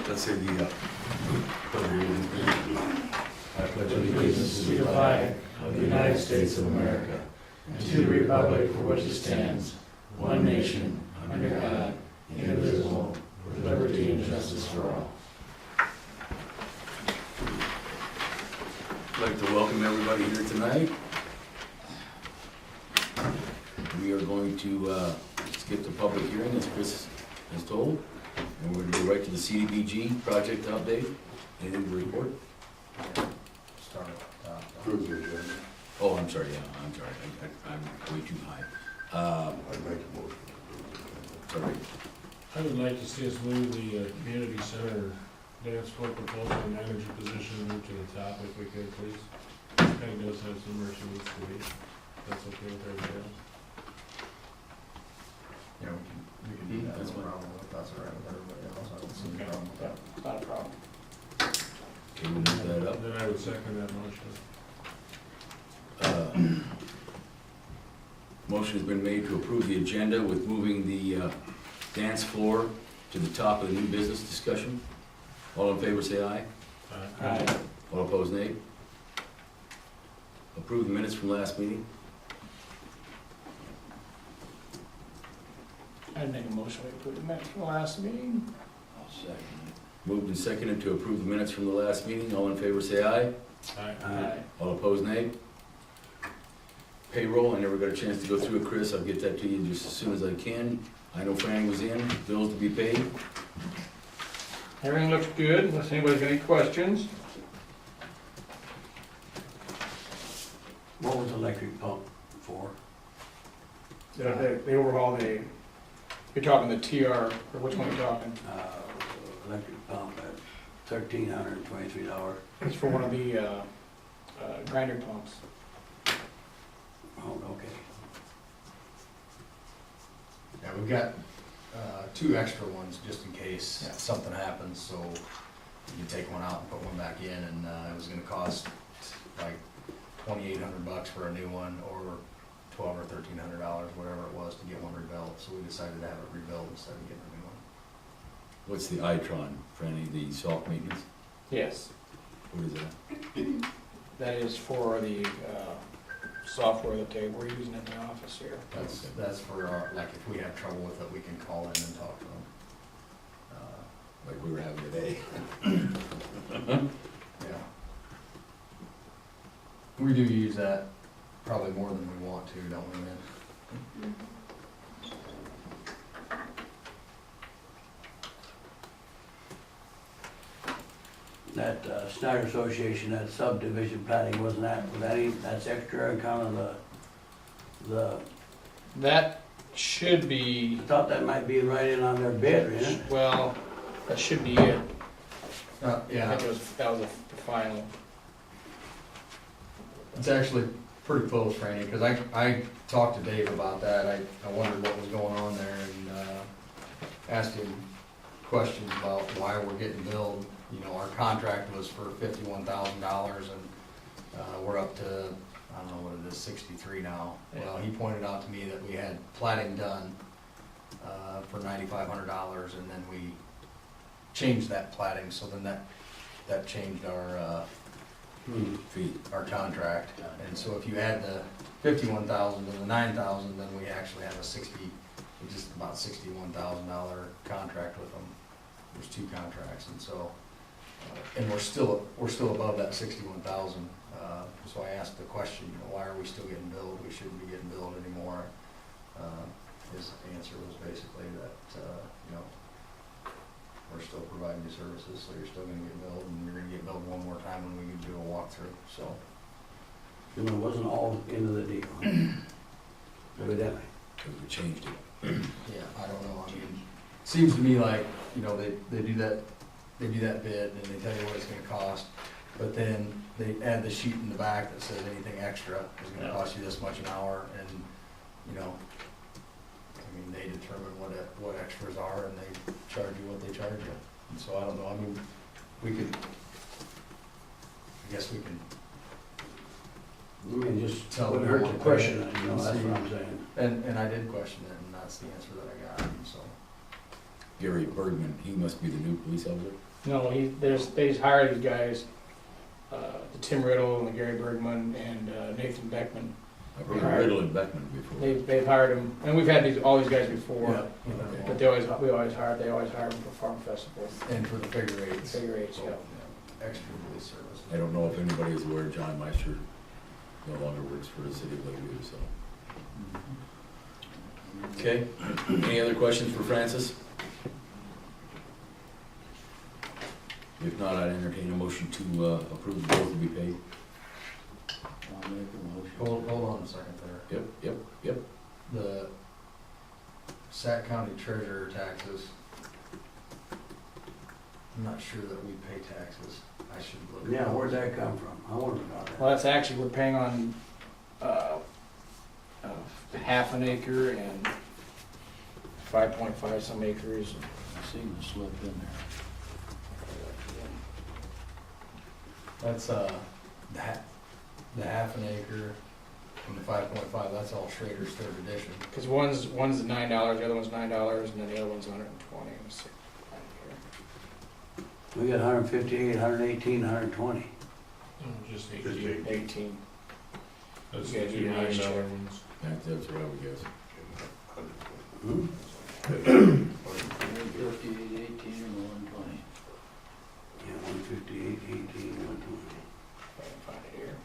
Let's say the, pledge allegiance. I pledge allegiance to the flag of the United States of America and to the republic for which it stands, one nation, under God, indivisible, with liberty and justice for all. I'd like to welcome everybody here tonight. We are going to skip the public hearing, as Chris has told, and we're going to go right to the CDBG project update. Anything to report? Start Approve the agenda. Oh, I'm sorry, yeah, I'm sorry, I'm way too high. I'd make a motion. Sorry. I would like to see us move the community center dance floor proposal manager position move to the top if we could, please. Kind of does have some where she needs to be. That's okay with everybody else. Yeah, we can do that, That's no fine. problem, if that's all right with everybody else, I don't see any Okay. problem with that. Not a problem. Okay, we'll move that up. Then I would second that motion. Motion has been made to approve the agenda with moving the dance floor to the top of the new business discussion. All in favor, say aye. Aye. All opposed, nay. Approve the minutes from last meeting. I'd make a motion to approve the minutes from the last meeting. I'll second it. Moved and seconded to approve the minutes from the last meeting. All in favor, say aye. Aye. All opposed, nay. Payroll, I never got a chance to go through it, Chris. I'll get that to you just as soon as I can. I know Franny was in, bills to be paid. Everything looks good, unless anybody's got any questions. What was the electric pump for? They overhaul you're talking the TR, or which one are you talking? Electric pump at $1,323. It's for one of the grinder pumps. Oh, okay. Yeah, we've got, two extra ones just in case something happens, so you can take one out and put one back in, and, it was gonna cost like $2,800 for a new one, or $1,200 or $1,300, whatever it was, to get one rebuilt, so we decided to have it rebuilt instead of getting a new one. What's the Itron, Franny, the salt maintenance? Yes. What is that? That is for the software that we're using in the office here. That's for our, like, if we have trouble with it, we can call in and talk to them. Like we were having today. Yeah. We do use that probably more than we want to, don't we, Lynn? That Snyder Association, that subdivision planning, wasn't that, that's extra kind of the, That should be, I thought that might be right in on their bid, isn't it? well, that should be it. I Yeah, think that was the final. it's actually pretty close, Franny, because I talked to Dave about that. I wondered what was going on there, and asked him questions about why we're getting billed. You know, our contract was for $51,000, and we're up to, I don't know what it is, 63 now. Well, he pointed out to me that we had plating done for $9,500, and then we changed that plating, so then that changed our our contract. And so if you add the $51,000 to the $9,000, then we actually have just about $61,000 contract with them. There's two contracts, and so, and we're still above that $61,000. So I asked the question, you know, why are we still getting billed? We shouldn't be getting billed anymore. His answer was basically that, you know, we're still providing you services, so you're still gonna get billed, and you're gonna get billed one more time when we can do a walkthrough, so. It wasn't all into the deal. Evidently. Because we changed it. Yeah, I don't know, I mean, seems to me like, you know, they do that bid, and they tell you what it's gonna cost, but then they add the sheet in the back that says anything extra is gonna cost you this much an hour, and, you know, I mean, they determine what extras are, and they charge you what they charge you. And so I don't know, I mean, I guess we can I mean, just Tell wouldn't them hurt what to to question pay. it, you know, that's what I'm saying. And I did question it, and that's the answer that I got, and so. Gary Bergman, he must be the new police officer. No, they just hired these guys, the Tim Riddle and the Gary Bergman and Nathan Beckman. I've heard of Riddle and Beckman before. They've hired them, and we've had all these guys before, Yeah. but they always hire them for farm festivals, And for the figure eights. figure eights, yeah. Extra police service. I don't know if anybody is aware, John Meister no longer works for the city of Lakeview, so. Okay, any other questions for Francis? If not, I'd entertain a motion to approve the bills to be paid. I'll make a motion. Hold on a second there. Yep. The Sac County treasurer taxes. I'm not sure that we pay taxes. I should look. Yeah, where'd that come from? I wondered about that. Well, that's actually, we're paying on, half an acre and 5.5 some acres. I seen the slip in there. That's, the half an acre and the 5.5, that's all Schrader's third edition. Cause one's $9, the other one's $9, and then the other one's 120. Let's see. We got 158, 118, 120. Just Just 18. 18. That's Yeah, the two you $9 managed to- ones. That's what I would guess. Hmm? 120. 158, 18, and 120. Yeah, 158, 18, 120. If I can find it here.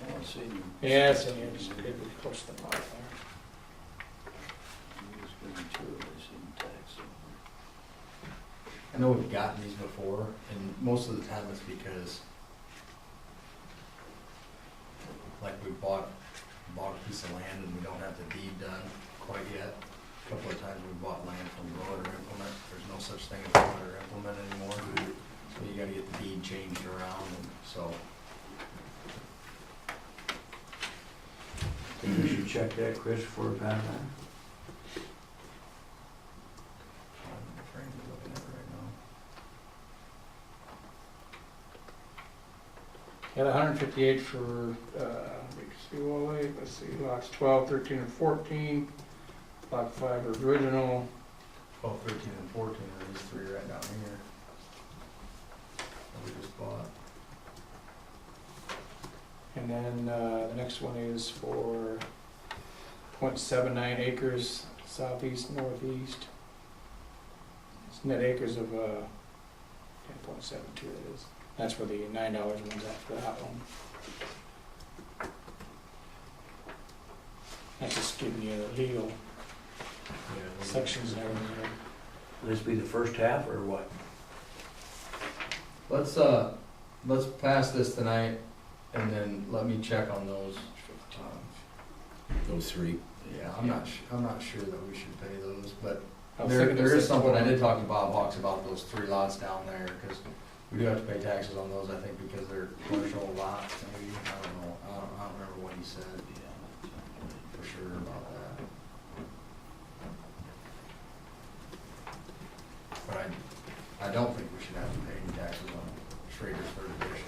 I see. Yeah, it's in here, just could be close to the bottom there. I know we've gotten these before, and most of the time it's because, like, we bought a piece of land and we don't have the deed done quite yet. A couple of times we bought land from Road or Implement, there's no such thing as Road or Implement anymore. So you gotta get the deed changed around, and so, Think we should check that, Chris, for a pass on? I'm afraid of looking at it right now. Yeah, the 158 for, let's see, lots 12, 13, and 14. Lot 5 are original. 12, 13, and 14 are these three right down here. That we just bought. And then the next one is for 0.79 acres, southeast, northeast. It's net acres of 10.72 it is. That's where the $9 one's at for that one. That's just giving you the legal Yeah. sections and everything there. Will this be the first half, or what? Let's pass this tonight, and then let me check on those. Those three. Yeah, I'm not sure that we should pay those, but I was there thinking is this something, I one. did talk to Bob Hawks about those three lots down there, because we do have to pay taxes on those, I think, because they're commercial lots, maybe, I don't know, I don't remember what he said for sure about that. But I don't think we should have to pay any taxes on Schrader's third edition.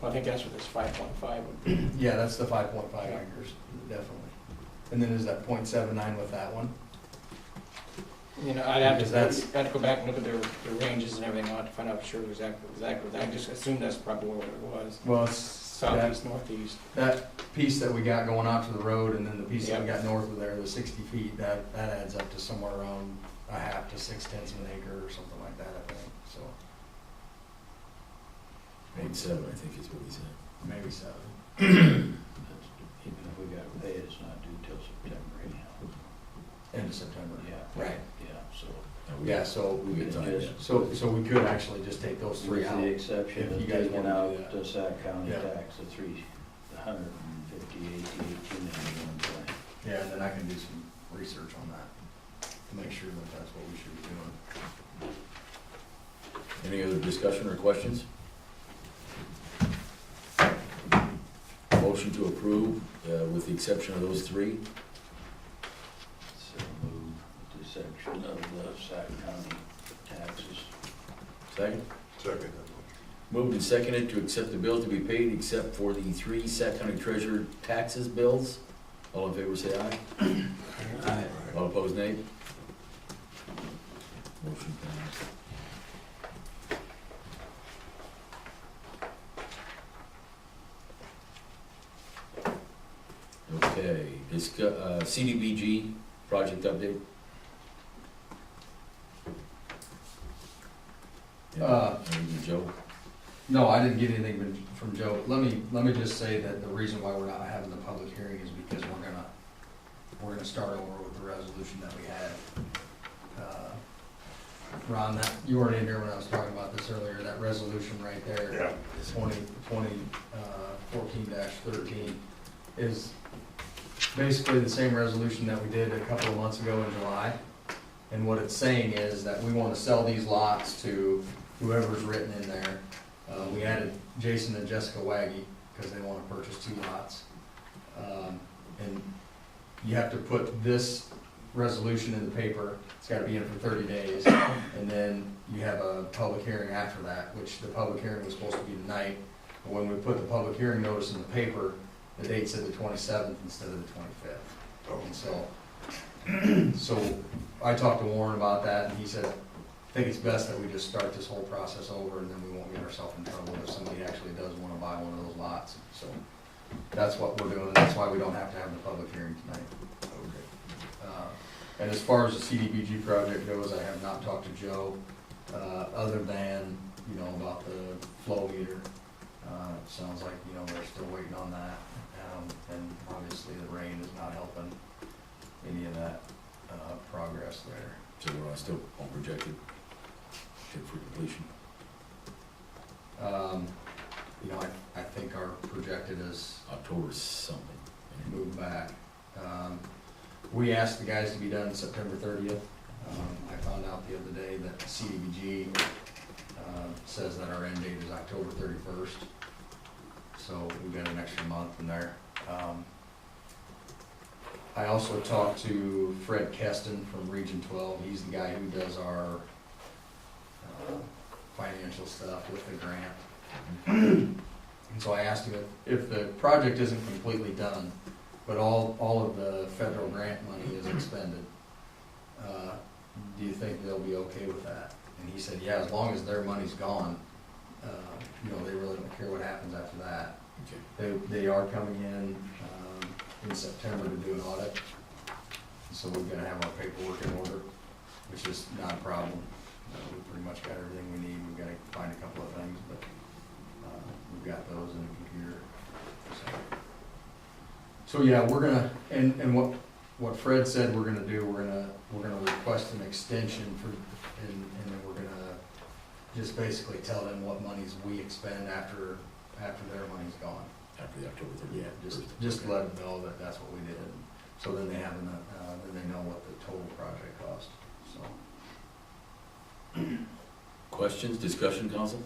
I think that's what this 5.5 would be. Yeah, that's the 5.5 acres, definitely. And then is that 0.79 with that one? You know, I'd have Because to, that's- I'd have to go back and look at their ranges and everything, I'll have to find out for sure exactly. I just assumed that's probably what it was. Well, it's Southeast, northeast. that piece that we got going out to the road, and then the piece that we Yep. got north of there, the 60 feet, that adds up to somewhere around 1/2 to 6/10 of an acre or something like that, I think, so 0.7, I think is what he said. maybe 7. Even if we gotta pay it, it's not due till September anyhow. End of September. Yeah. Right. Yeah, so. Yeah, so, We get time, yeah. so we could actually just take those three With out. the exception if of you guys taking wanna do out that. the Sac County Yeah. tax, the 358, 18, and 120. Yeah, and then I can do some research on that to make sure that that's what we should be doing. Any other discussion or questions? Motion to approve, with the exception of those three. So move the section of the Sac County taxes. Second. Second. Moved and seconded to accept the bill to be paid except for the three Sac County Treasurer taxes bills. All in favor say aye. Aye. All opposed nay. Motion passed. Okay, CDBG project update. Anything, Joe? No, I didn't get anything from Joe. Let me just say that the reason why we're not having the public hearing is because we're gonna start over with the resolution that we had. Ron, you weren't in here when I was talking about this earlier, that resolution right there. Yeah. 14-13 is basically the same resolution that we did a couple of months ago in July. And what it's saying is that we wanna sell these lots to whoever's written in there. We added Jason and Jessica Waggy, because they wanna purchase 2 lots. And you have to put this resolution in the paper, it's gotta be in for 30 days, and then you have a public hearing after that, which the public hearing was supposed to be tonight. But when we put the public hearing notice in the paper, the date said the 27th instead of the 25th. And so I talked to Warren about that, and he said, I think it's best that we just start this whole process over, and then we won't get ourselves in trouble if somebody actually does wanna buy one of those lots. So that's what we're doing, and that's why we don't have to have the public hearing tonight. And as far as the CDBG project goes, I have not talked to Joe, other than, about the flow meter. Sounds like, they're still waiting on that. And obviously the rain is not helping any of that, progress there. So we're still on projected for completion. I think our projected is October something. moved back. We asked the guys to be done September 30th. I found out the other day that CDBG says that our end date is October 31st. So we've got an extra month in there. I also talked to Fred Keston from Region 12. He's the guy who does our financial stuff with the grant. And so I asked him if the project isn't completely done, but all of the federal grant money is expended, do you think they'll be okay with that? And he said, yeah, as long as their money's gone, they really don't care what happens after that. Okay. They are coming in September to do an audit, so we're gonna have our paperwork in order, which is not a problem. We pretty much got everything we need. We've gotta find a couple of things, but we've got those in the computer. So yeah, we're gonna, and what Fred said we're gonna do, we're gonna request an extension for, and then we're gonna just basically tell them what monies we expend after their money's gone. After the October 30th. Yeah, just to let them know that that's what we did, so then they have enough, then they know what the total project cost, so. Questions, discussion, council?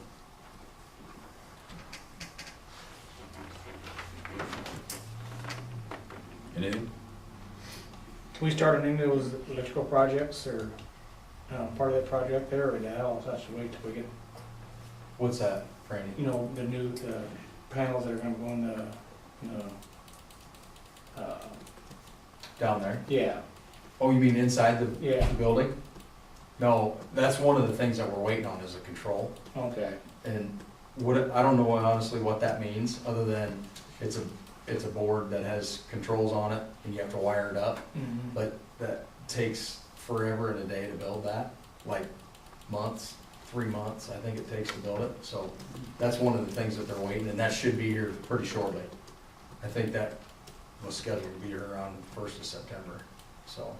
Anything? Can we start on any of those electrical projects, or, part of that project there, or now, so I should wait till we get, What's that, Franny? the new, panels that are gonna go in the, Down there? yeah, Oh, you mean inside the yeah, building? No, that's one of the things that we're waiting on is a control. okay, And I don't know honestly what that means, other than it's a board that has controls on it and you have to wire it up. mhm, But that takes forever and a day to build that, like months, 3 months, I think it takes to build it. So that's one of the things that they're waiting, and that should be here pretty shortly. I think that was scheduled to be here around the 1st of September, so.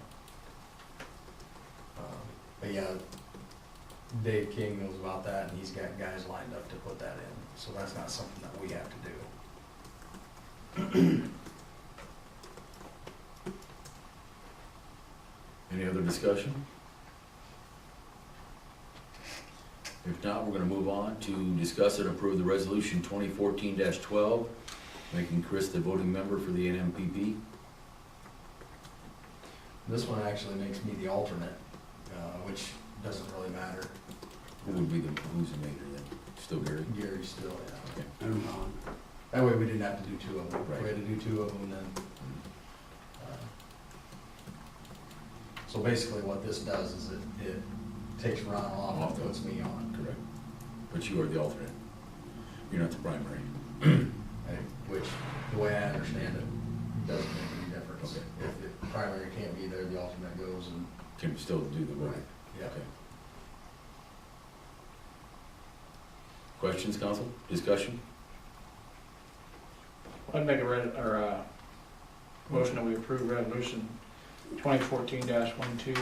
But yeah, Dave King knows about that, and he's got guys lined up to put that in, so that's not something that we have to do. Any other discussion? If not, we're gonna move on to discuss and approve the resolution 2014-12, making Chris the voting member for the NMPP. This one actually makes me the alternate, which doesn't really matter. Who's the major then? Still Gary? Gary's still, yeah. Okay. And Ron. That way we didn't have to do 2 of them. If we Right. had to do 2 of them, then. So basically what this does is it takes Ron off and puts me on. Correct. But you are the alternate. You're not the primary. Which, the way I understand it, doesn't make any difference. Okay. If the primary can't be there, the alternate goes and. Can still do the voting. Yeah. Okay. Questions, council? Discussion? I'd make a motion that we approve resolution 2014-12.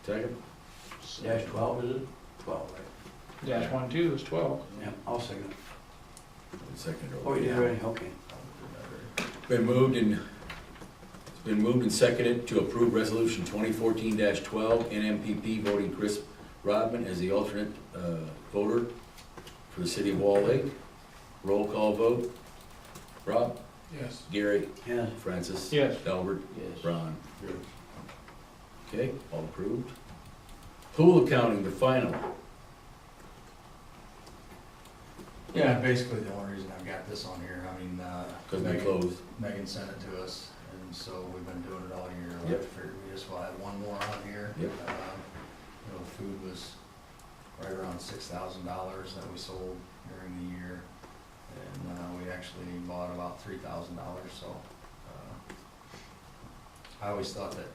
Second? Dash 12, is it? 12, right? Dash 12 is 12. Yeah, I'll second. Second. Oh, you did already, okay. It's been moved and seconded to approve resolution 2014-12, NMPP voting Chris Rodman as the alternate voter for the city of Wall Lake. Roll call vote. Rob? Yes. Gary? Yes. Francis? Yes. Albert? Yes. Ron? Okay, all approved. Pool accounting, the final. Yeah, basically the only reason I've got this on here, I mean, Because we closed. Megan sent it to us, and so we've been doing it all year. Yep. I figured we just will have one more on here. Yep. You know, food was right around $6,000 that we sold during the year, and we actually bought about $3,000, so. I always thought that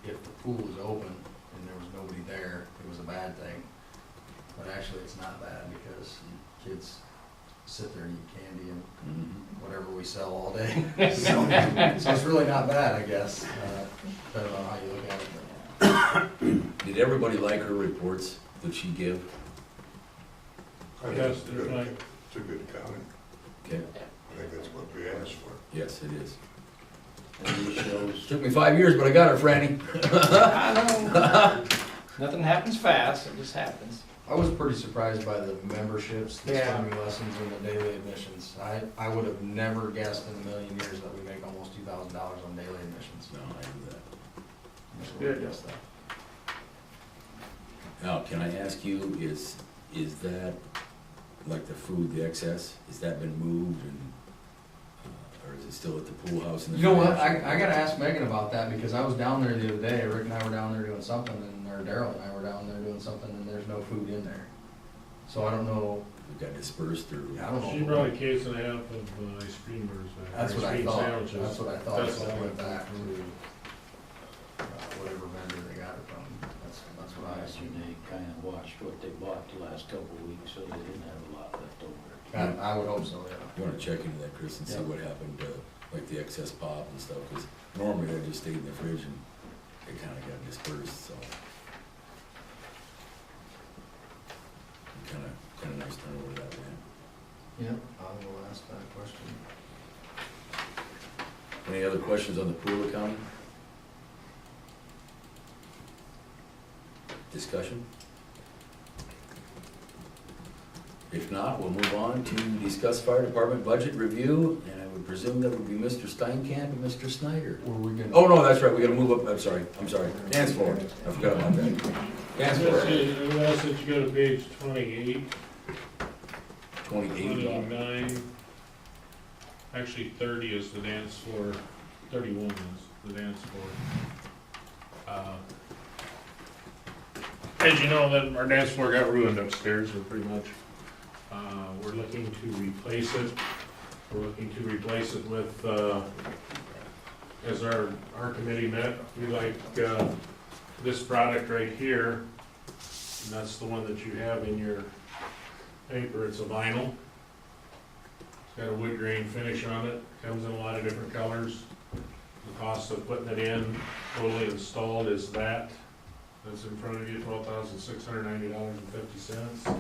if the pool was open and there was nobody there, it was a bad thing. But actually, it's not bad because kids sit there and eat candy and Mhm. whatever we sell all day. So it's really not bad, I guess, depending on how you look at it. Did everybody like her reports that she give? I think Yes, it's they're good. fine. It's a good accounting. Okay, I think that's what we asked for. yes, it is. And this shows, Took me 5 years, but I got her, Franny. I know. Nothing happens fast, it just happens. I was pretty surprised by the memberships, the Yeah. swimming lessons, and the daily admissions. I would have never guessed in a million years that we make almost $2,000 on daily admissions. No, I knew that. Never Good. would've guessed that. Now, can I ask you, is that, like the food, the excess, has that been moved and, or is it still at the pool house? in the You know what, trash? I gotta ask Megan about that, because I was down there the other day, Rick and I were down there doing something, or Daryl and I were down there doing something, and there's no food in there. So I don't know, It got dispersed or? I don't know. She brought a case and a half of ice cream bars back. That's what I Ice cream thought, sandwiches. that's what I thought, That's so I all went I back thought. to whatever vendor they got it from, that's what I I assumed. assume they kinda watched what they bought the last couple of weeks, so they didn't have a lot left over. I would hope so, yeah. You wanna check into that, Chris, and see Yeah. what happened, like the excess pop and stuff, because normally they just stayed in the fridge and they kinda got dispersed, so. Kinda nice to know where that went. Yep, I will ask that question. Any other questions on the pool accounting? Discussion? If not, we'll move on to discuss fire department budget review, and I would presume that would be Mr. Steinkamp and Mr. Snyder. Were we gonna? Oh, no, that's right, we gotta move up, I'm sorry, dance floor, I forgot about that. Dance floor, It was that you go to page 28, 28, Bob. 29, actually 30 is the dance floor, 31 is the dance floor. As you know, that our dance floor got ruined upstairs, or pretty much. We're looking to replace it. We're looking to replace it with, as our committee met, we like, this product right here. And that's the one that you have in your paper. It's a vinyl. It's got a wood grain finish on it. Comes in a lot of different colors. The cost of putting it in, totally installed, is that. That's in front of you, $12,690.50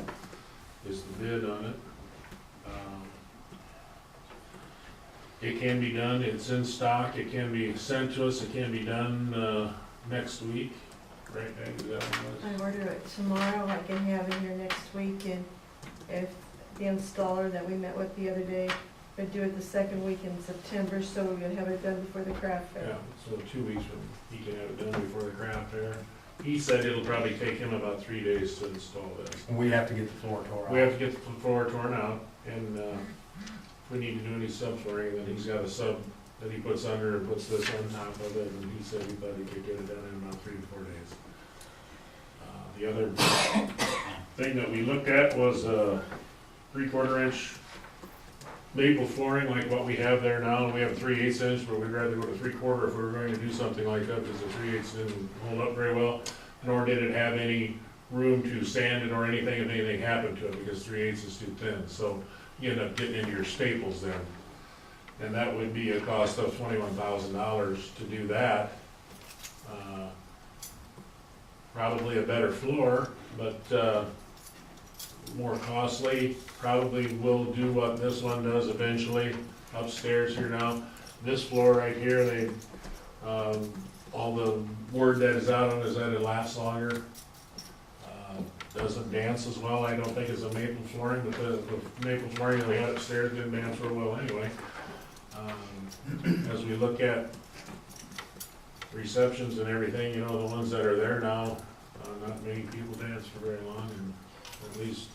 is the bid on it. It can be done, it's in stock, it can be sent to us, it can be done next week. Right, Meg, is that what it I order it tomorrow, I can have it here next week, and if the installer that we met with the other day would do it the second week in September, so we would have it done before the craft was? fair. Yeah, so 2 weeks when he can have it done before the craft fair. He said it'll probably take him about 3 days to install this. And we have to get the floor tore out. We have to get the floor torn out, and if we need to do any subflooring, then he's got a sub that he puts under and puts this on top of it, and he said he thought he could get it done in about 3 to 4 days. The other thing that we looked at was a 3/4 inch maple flooring like what we have there now. We have 3/8 inch, but we'd rather go to 3/4 if we were going to do something like that, because the 3/8 didn't hold up very well. Nor did it have any room to sand it or anything if anything happened to it, because 3/8 is too thin. So you end up getting into your staples then. And that would be a cost of $21,000 to do that. Probably a better floor, but more costly. Probably will do what this one does eventually upstairs here now. This floor right here, they, all the word that is out on is that it lasts longer. Doesn't dance as well, I don't think, as a maple flooring, but the maple flooring that we had upstairs didn't dance real well anyway. As we look at receptions and everything, you know, the ones that are there now, not many people dance for very long, and at least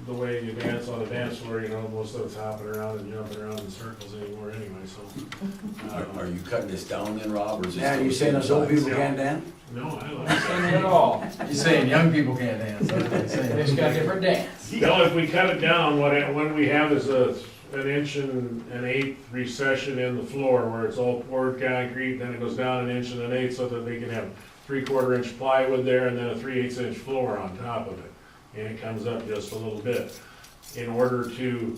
the way you dance on a dance floor, you know, most of it's hopping around and jumping around in circles anymore anyway, so. Are you cutting this down then, Rob, or is it? Yeah, still you the saying same us old size? people can't dance? No, I like Saying it. it at all. You're saying young people can't dance, that's what you're They saying. just got a different dance. No, if we cut it down, what we have is an inch and an eighth recession in the floor where it's all poured concrete, then it goes down an inch and an eighth so that they can have 3/4 inch plywood there and then a 3/8 inch floor on top of it. And it comes up just a little bit. In order to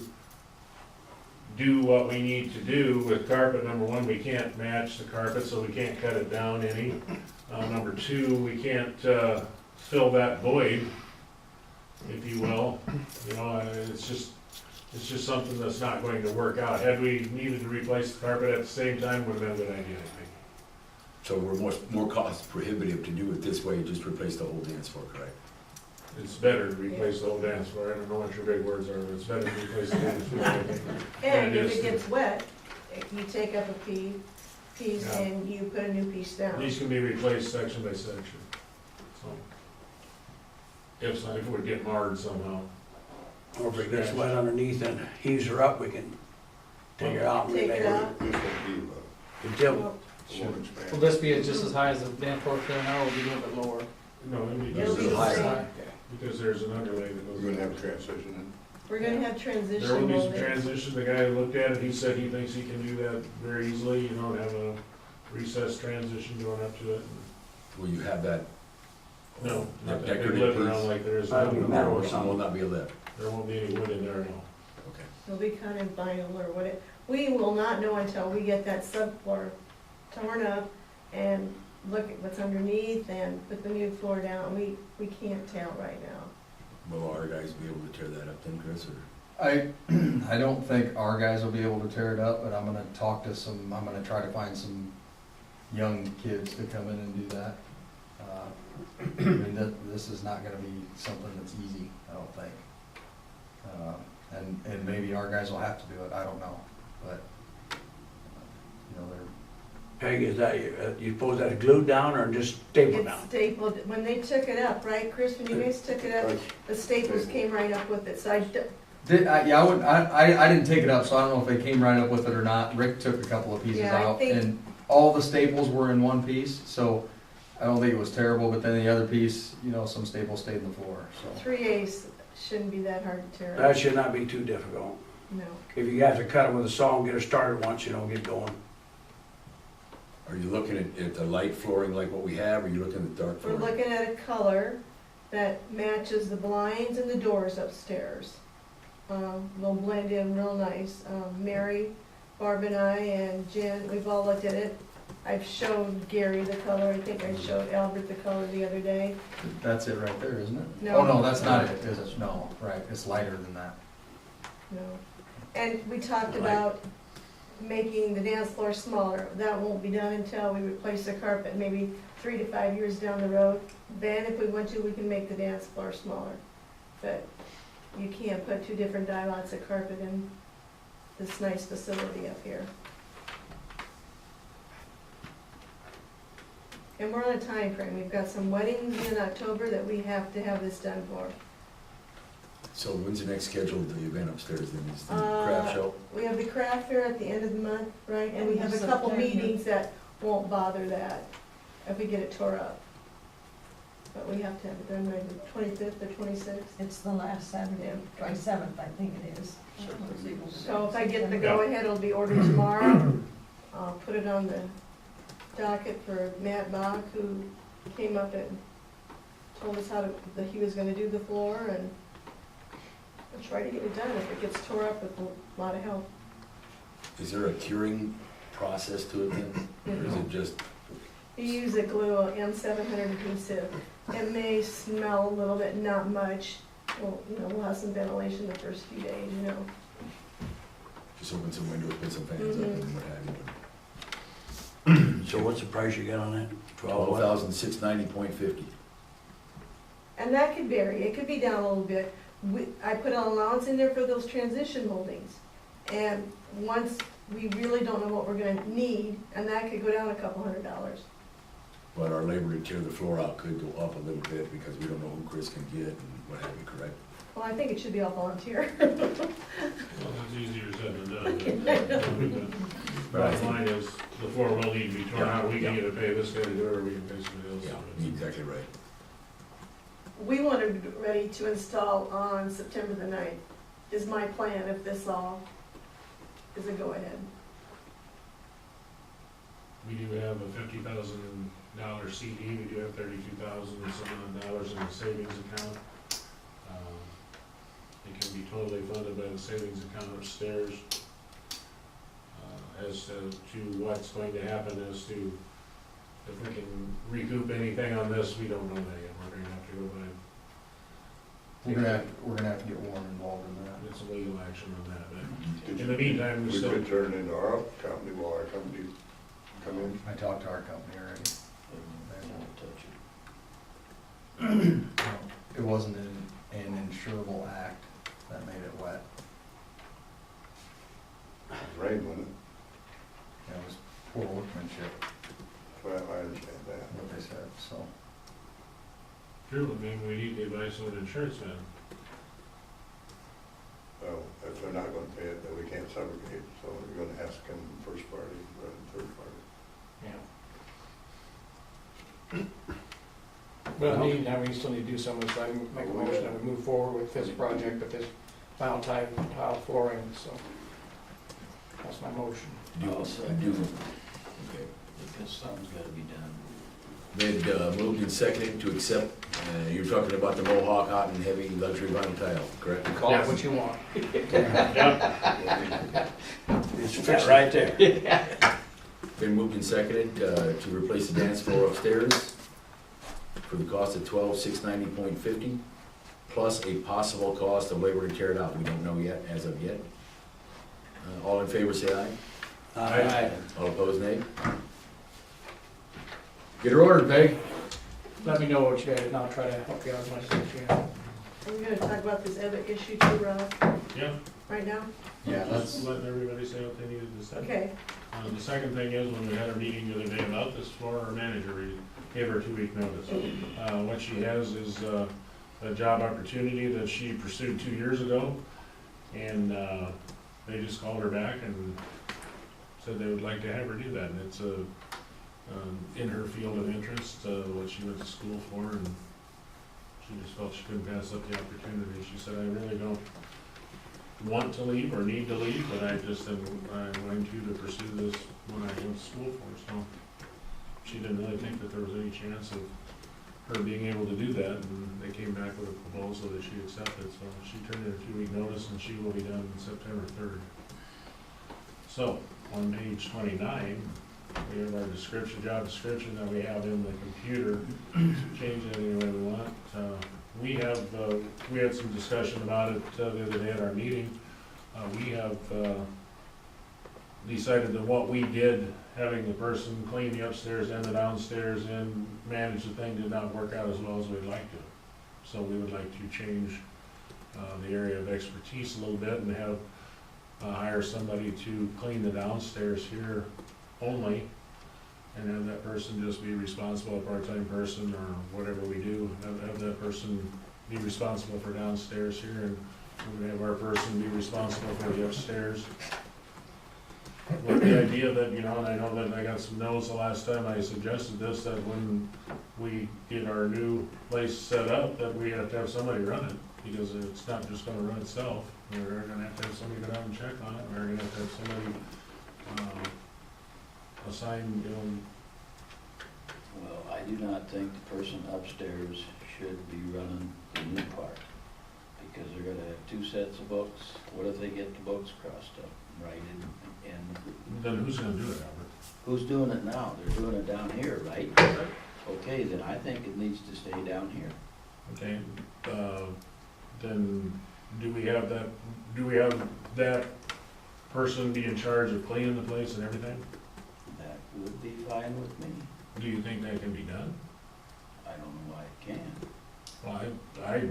do what we need to do with carpet, number one, we can't match the carpet, so we can't cut it down any. Number two, we can't fill that void, if you will. You know, it's just something that's not going to work out. Had we needed to replace the carpet at the same time, would have been a good idea, I think. So we're more cost prohibitive to do it this way, just replace the whole dance floor, correct? It's better to replace the whole dance floor. I don't know what your big words are, but it's better to replace the dance floor, I think. And it if is it gets wet, you take up a piece Yeah. and you put a new piece down. These can be replaced section by section, so. If it would get marred somehow. Or if it gets wet underneath and heaves her up, we can take her out and Take remake it her. out. This would be Until, Well, a little expanded. Will this be just as high as the dance floor there now, or will it be a little bit lower? No, it'd be It'll just be the higher, same. because there's an underlay that goes. We're gonna have a transition We're gonna have There will transition be some molding. transition. The guy who looked at it, he said he thinks he can do that very easily, you know, have a recessed transition going up to it. Will you have that? No, not that big decorative lip piece? around like there is. That'll be in metal or the- something. Will not be a lip, There won't be any wood in there, no. okay. It'll be kind of vinyl or whatever. We will not know until we get that subfloor torn up and look at what's underneath and put the new floor down. We can't tell right now. Will our guys be able to tear that up then, Chris, or? I don't think our guys will be able to tear it up, but I'm gonna I'm gonna try to find some young kids to come in and do that. I mean, this is not gonna be something that's easy, I don't think. And maybe our guys will have to do it, I don't know, but, you know, Peggy, is that, you suppose that's glued down or just stapled It's down? stapled, when they took it up, right, Chris, when you guys took it up, the staples came right up with it, so I didn't take it up, so I don't know if they came right up with it or not. Rick took a couple of pieces Yeah, I out, think- and all the staples were in one piece, so I don't think it was terrible, but then the other piece, you know, some staples stayed in the floor, so. 3/8 shouldn't be that hard to tear up. That should not be too difficult. No. If you have to cut it with a saw and get her started once, you know, get going. Are you looking at the light flooring like what we have, or are you looking at dark We're flooring? looking at a color that matches the blinds and the doors upstairs. They'll blend in real nice. Mary, Barb and I and Jen, we've all looked at it. I've showed Gary the color, I think I showed Albert the color the other day. That's it right there, isn't it? No. Oh, no, that's not it, is it? No, right, it's lighter than that. No. And we talked about making the dance floor smaller. That won't be done until we replace the carpet, maybe 3 to 5 years down the road. Then if we want to, we can make the dance floor smaller. But you can't put 2 different dye lots of carpet in this nice facility up here. And we're on a time frame. We've got some weddings in October that we have to have this done for. So when's the next scheduled event upstairs then? Is the Uh, craft show? We have the craft fair at the end of the month, right? And we have a couple September. meetings that won't bother that if we get it tore up. but we have to have it done by the 25th or 26th. It's the last Saturday, 27th, I think it is. So if I get the go-ahead, it'll be ordered tomorrow. I'll put it on the docket for Matt Bach, who came up and told us that he was gonna do the floor, and I'll try to get it done if it gets tore up with a lot of help. Is there a curing process to it then? Or is it just, You use a glue, M700 adhesive. It may smell a little bit, not much. Well, we'll have some ventilation the first few days, just open some windows, put some fans up and what have you? So what's the price you got on that? 12 $12,690.50. And that could vary, it could be down a little bit. I put an allowance in there for those transition moldings. And once, we really don't know what we're gonna need, and that could go down a couple $100. But our labor to tear the floor out could go up a little bit because we don't know who Chris can get and what have you, correct? Well, I think it should be all volunteer. Well, it's easier said than done. Bottom line is, the floor will need to be torn out, we can either pay this guy to do it, or we can pay somebody else to do it. Exactly right. We want it ready to install on September the 9th, is my plan, if this all is a go-ahead. We do have a $50,000 CD, we do have $32,000 and some odd dollars in the savings account. It can be totally funded by the savings account upstairs. As to what's going to happen as to if we can recoup anything on this, we don't know that yet. We're gonna have to go by, We're gonna have to get Warren involved in that. it's a legal action on that, but Did in the meantime, we We still. could turn it into our company while our company come in. I talked to our company already. Don't touch it. It wasn't an insurable act that made it wet. It's rain, wasn't it? It was poor workmanship, Well, I understand that. what they said, so. True, maybe we need the advice of an insurance man. Well, if they're not gonna pay it, then we can't subrogate, so you're gonna ask them first party rather than third party. But in the meantime, we still need to do something, so I make a motion that we move forward with this project, with this vinyl tile flooring, so that's my motion. Okay. Because something's gotta be done. Then moved and seconded to accept, you're talking about the Mohawk hot and heavy luxury vinyl tile, correct? Call it what you want. It's fixed right there. Been moved and seconded to replace the dance floor upstairs for the cost of $12,690.50, plus a possible cost of labor to tear it out. We don't know yet, as of yet. All in favor, say aye. Aye. All opposed, nay. Get her ordered, Peg. Let me know what you got, and I'll try to help you out as much as I can. We're gonna talk about this other issue too, Rob, Yeah, right now? Yeah, just letting everybody say what they needed to say. Okay, The second thing is, when we had our meeting the other day about this floor, our manager gave her a 2-week notice. What she has is a job opportunity that she pursued 2 years ago, and they just called her back and said they would like to have her do that, and it's in her field of interest, what she went to school for, and she just felt she couldn't pass up the opportunity. She said, I really don't want to leave or need to leave, but I'm going to pursue this when I went to school for, so she didn't really think that there was any chance of her being able to do that, and they came back with a proposal that she accepted, so she turned in a 2-week notice, and she will be done September 3rd. So, on page 29, we have our job description that we have in the computer, change it any way we want. We had some discussion about it the other day at our meeting. We have decided that what we did, having the person clean the upstairs and the downstairs and manage the thing, did not work out as well as we'd like to. So we would like to change the area of expertise a little bit and have hire somebody to clean the downstairs here only, and have that person just be responsible, a part-time person, or whatever we do, have that person be responsible for downstairs here, and we would have our person be responsible for the upstairs. with the idea that, you know, and I know that I got some no's the last time I suggested this, that when we get our new place set up, that we have to have somebody run it, because it's not just gonna run itself. We're gonna have to have somebody go down and check on it, we're gonna have to have somebody, assign, you know. Well, I do not think the person upstairs should be running the new part, because they're gonna have two sets of books. What if they get the books crossed up, right, and Then who's gonna do it, Albert? who's doing it now? They're doing it down here, right? Okay, then I think it needs to stay down here. Okay, then do we have that person be in charge of cleaning the place and everything? That would be fine with me. Do you think that can be done? I don't know why it can't. Well, I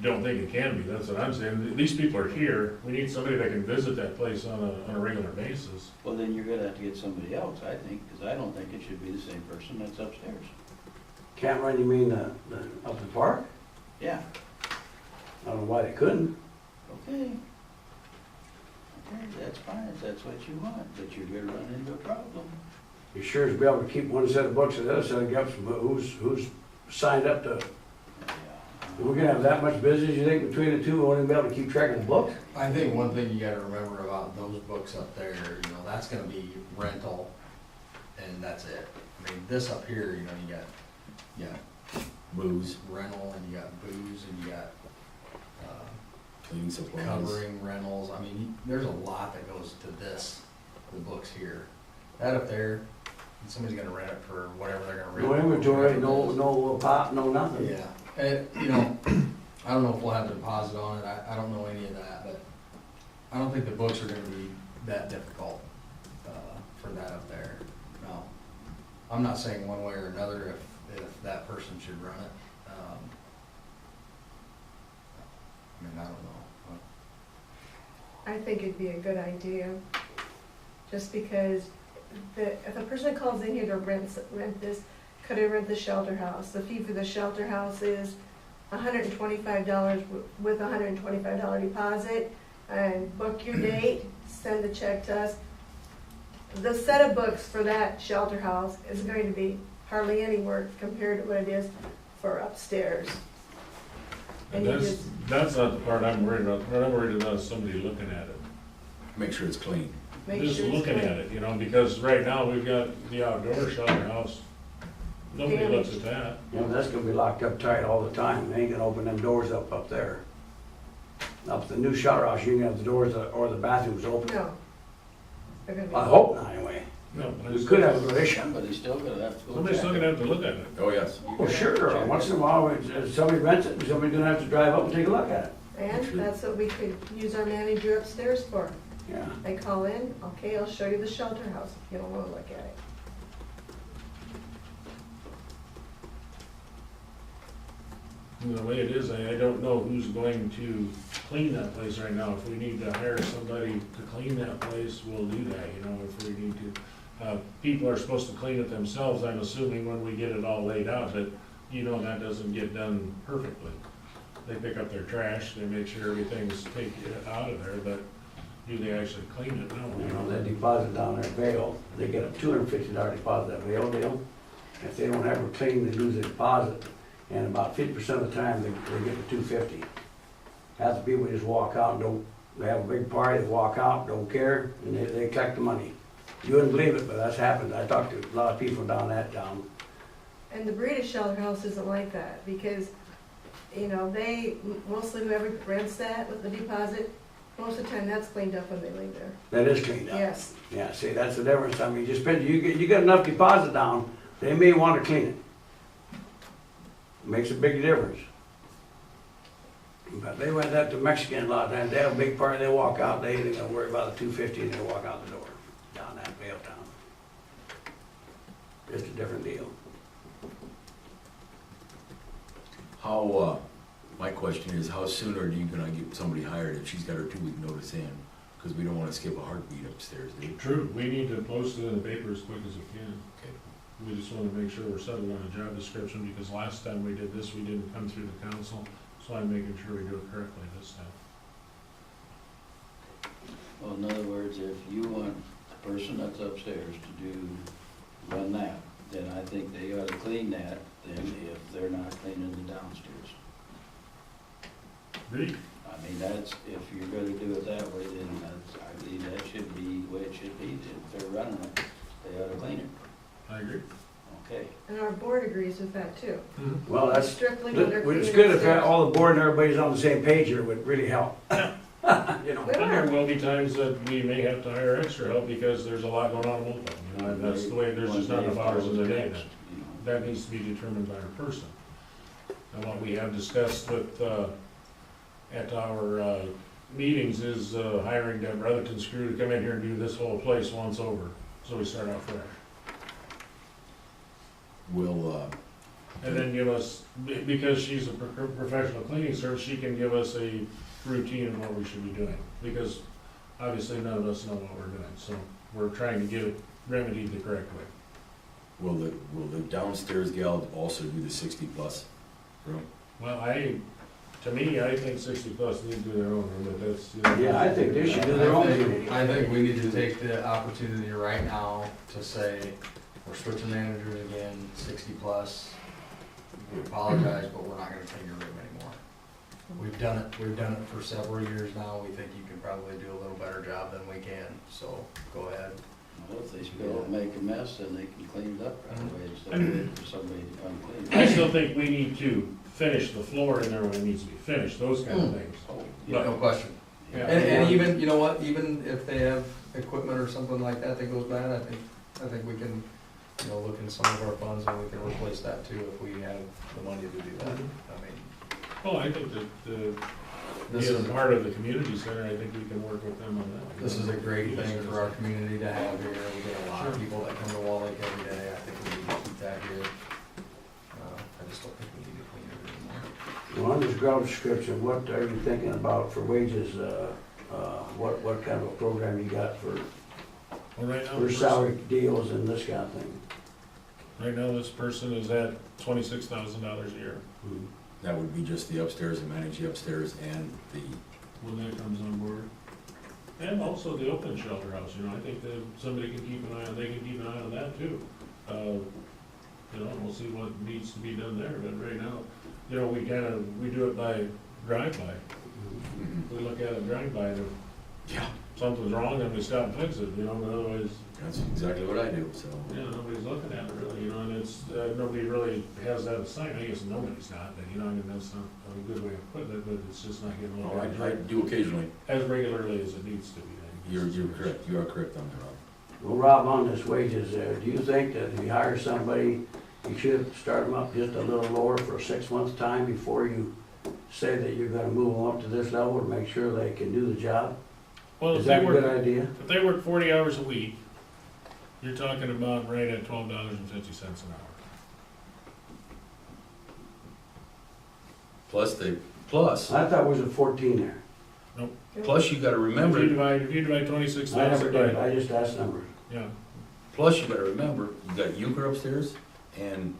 don't think it can be, that's what I'm saying. These people are here, we need somebody that can visit that place on a regular basis. Well, then you're gonna have to get somebody else, I think, because I don't think it should be the same person that's upstairs. Can't run, you mean, up the park? Yeah, I don't know why they couldn't. okay. Okay, that's fine, if that's what you want, but you're gonna run into a problem. You sure as be able to keep one set of books and the other set of books, but who's signed up to, Yeah. we're gonna have that much business, you think, between the two, we won't even be able to keep track of the books? I think one thing you gotta remember about those books up there, you know, that's gonna be rental, and that's it. I mean, this up here, you know, you got Booze, rental, and you got booze, and you got, cleaning supplies. covering rentals, I mean, there's a lot that goes to this, the books here. That up there, somebody's gonna rent it for whatever they're gonna rent. No it for, inventory, whatever it is. no pop, no nothing. Yeah, and, you know, I don't know if we'll have a deposit on it, I don't know any of that, but I don't think the books are gonna be that difficult, for that up there. No, I'm not saying one way or another if that person should run it. I mean, I don't know. I think it'd be a good idea, just because if a person calls in here to rent this, could I rent the shelter house? The fee for the shelter house is $125 with a $125 deposit, and book your date, send the check to us. The set of books for that shelter house is going to be hardly any work compared to what it is for upstairs. And And you that's not the part I'm worried about. What I'm worried about is somebody looking at it. Make sure it's clean. make Just sure it's looking clean. at it, you know, because right now we've got the outdoor shelter house. Nobody looks at that. You know, that's gonna be locked up tight all the time, they ain't gonna open them doors up there. Up at the new shelter house, you can have the doors or the bathrooms open. No. They're gonna be. I hope not, anyway. No, but We it's- could have a relation. Somebody's still gonna have to go Somebody's check still it. gonna have to look at it. Oh, yes. Well, sure, once in a while, if somebody rents it, somebody's gonna have to drive up and take a look at it. And that's what we could use our manager upstairs for. Yeah. They call in, okay, I'll show you the shelter house if you don't wanna look at it. And the way it is, I don't know who's going to clean that place right now. If we need to hire somebody to clean that place, we'll do that, you know, if we need to. People are supposed to clean it themselves, I'm assuming, when we get it all laid out, but you know, that doesn't get done perfectly. They pick up their trash, they make sure everything's taken out of there, but do they actually clean it? You know, No. that deposit down there at Vail, they get a $250 deposit at Vail deal. If they don't ever clean, they lose the deposit, and about 50% of the time, they get the $250. Half the people just walk out and don't, they have a big party, they walk out, don't care, and they collect the money. You wouldn't believe it, but that's happened. I talked to a lot of people down that town. And the British shelter house isn't like that, because, you know, mostly whoever rents that with the deposit, most of the time that's cleaned up when they leave there. That is cleaned up. Yes, Yeah, see, that's the difference. I mean, you get enough deposit down, they may want to clean it. Makes a big difference. But they went that to Mexican a lot of times, they have a big party, they walk out, they ain't gonna worry about the $250 and they walk out the door, down that Vail town. Just a different deal. How, my question is, how soon are you gonna get somebody hired if she's got her 2-week notice in? Because we don't wanna skip a heartbeat upstairs, do we? True, we need to post it in the paper as quick as we can. We just wanna make sure we're settled on a job description, because last time we did this, we didn't come through the council, so I'm making sure we do it correctly this time. Well, in other words, if you want the person that's upstairs to run that, then I think they ought to clean that, then if they're not cleaning the downstairs. Agreed. I mean, that's, if you're gonna do it that way, then that's, I believe that should be the way it should be. If they're running it, they ought to clean it. I agree. Okay. And our board agrees with that too. Well, that's, Strictly when they're it's cleaning good if upstairs. all the board and everybody's on the same page here, it would really help. You know, We And there are. will be times that we may have to hire extra help because there's a lot going on in Oakland, you know, and that's the way, there's just not enough hours in the day. That, You know. that needs to be determined by a person. And what we have discussed with, at our, meetings is, hiring Deb Brotherton's crew to come in here and do this whole place once over, so we start out fresh. Will, And then give us, because she's a professional cleaning service, she can give us a routine of what we should be doing. Because obviously none of us know what we're doing, so we're trying to get it remedied the correct way. will the downstairs gal also do the 60+ room? Well, to me, I think 60+ need to do their own room, but that's, you know. yeah, I think they should do their own thing. I think we need to take the opportunity right now to say, we're switching managers again, 60+. We apologize, but we're not gonna take your room anymore. We've done it for several years now, we think you can probably do a little better job than we can, so go ahead. Well, if they spill and make a mess, then they can clean it up right away instead of waiting for somebody to come clean I it. still think we need to finish the floor in there when it needs to be finished, those kind of things. Oh, But- No question. Yeah. And even, you know what, even if they have equipment or something like that that goes bad, I think we can, you know, look in some of our funds and we can replace that too if we have the money to do that. I mean, Well, I think that, This being is- a part of the community center, I think we can work with them on that. this is a great thing for our community to have here. We get a lot of Sure. people that come to Wall Lake every day. I think we need to keep that here. I just don't think we need to clean it anymore. Well, on this job description, what are you thinking about for wages? What kind of a program you got for Well, right now, for salary deals and this kind of thing? right now, this person is at $26,000 a year. That would be just the upstairs and manage the upstairs and the, When that comes on board. And also the open shelter house, you know, I think that somebody can keep an eye on, they can keep an eye on that too. You know, we'll see what needs to be done there, but right now, you know, we do it by drive-by. We look at it drive-by, and yeah, if something's wrong, then we stop and fix it, you know, but otherwise, that's exactly what I do, so. yeah, nobody's looking at it really, you know, and it's, nobody really has that assigned, I guess nobody's not, but, you know, I mean, that's not a good way of putting it, but it's just not getting Oh, looked I at do occasionally. as regularly as it needs to be. You're correct, you are correct on that, Rob. Well, Rob, on this wages, do you think that if you hire somebody, you should start them up just a little lower for 6 months' time before you say that you're gonna move them up to this level to make sure they can do the job? Well, Is if that they a good work, idea? if they work 40 hours a week, you're talking about right at $12.50 an hour. Plus, I thought it was a 14 there. plus you gotta remember, If you divide I 26,000 never did, by, I just asked numbers. yeah, plus you gotta remember, you got euchre upstairs and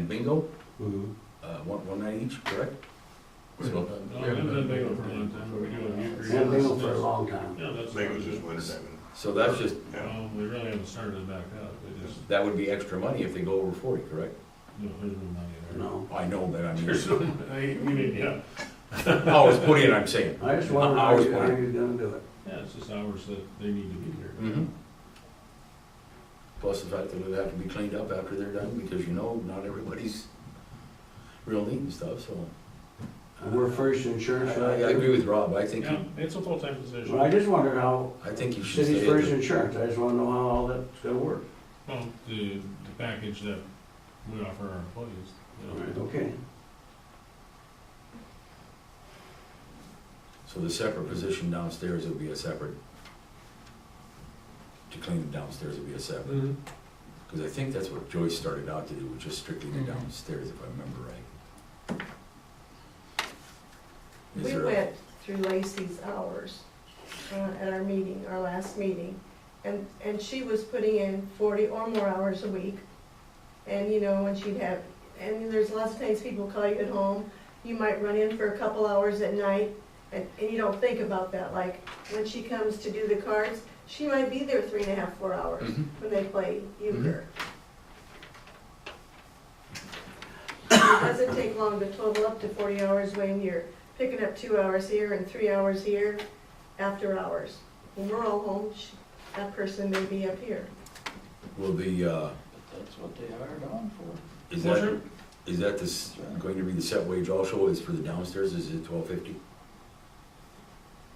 bingo, one night each, correct? So, no, I haven't done bingo for a long time, but we do have euchre. And been for a long time. Yeah, that's. Maybe it was just winter time. so that's just, Well, we really haven't started it back up, we just, that would be extra money if they go over 40, correct? no, there's no money there. No. I know, but I There's mean, no, we mean, yeah, hours put in, I'm saying. I just wondered how Hours you're put in. gonna do it. yeah, it's just hours that they need to be here. Mhm. Plus the fact that it have to be cleaned up after they're done, because you know, not everybody's real neat and stuff, so. And we're first insurance, I right? agree with Rob, I think, Yeah, it's a full-time position. Well, I just wondered how I think you should city's stay at first the, insurance, I just wanna know how all that's gonna work. Well, the package that we offer our employees, you know. Okay. so the separate position downstairs will be a separate, to clean the downstairs will be a separate, Mhm. because I think that's what Joyce started out to do, was just strictly the Mhm. downstairs, if I remember right. Is We there a- went through Lacey's hours at our meeting, our last meeting, and she was putting in 40 or more hours a week. And, you know, and she'd have, and there's lots of times people call you at home, you might run in for a couple hours at night, and you don't think about that, like, when she comes to do the cards, she might be there 3.5, 4 hours Mhm. when they play euchre. It doesn't take long to total up to 40 hours when you're picking up 2 hours here and 3 hours here after hours. When we're all home, that person may be up here. Will the, But that's what they hired on for. is that this, going to be the set wage also, is for the downstairs, is it $12.50?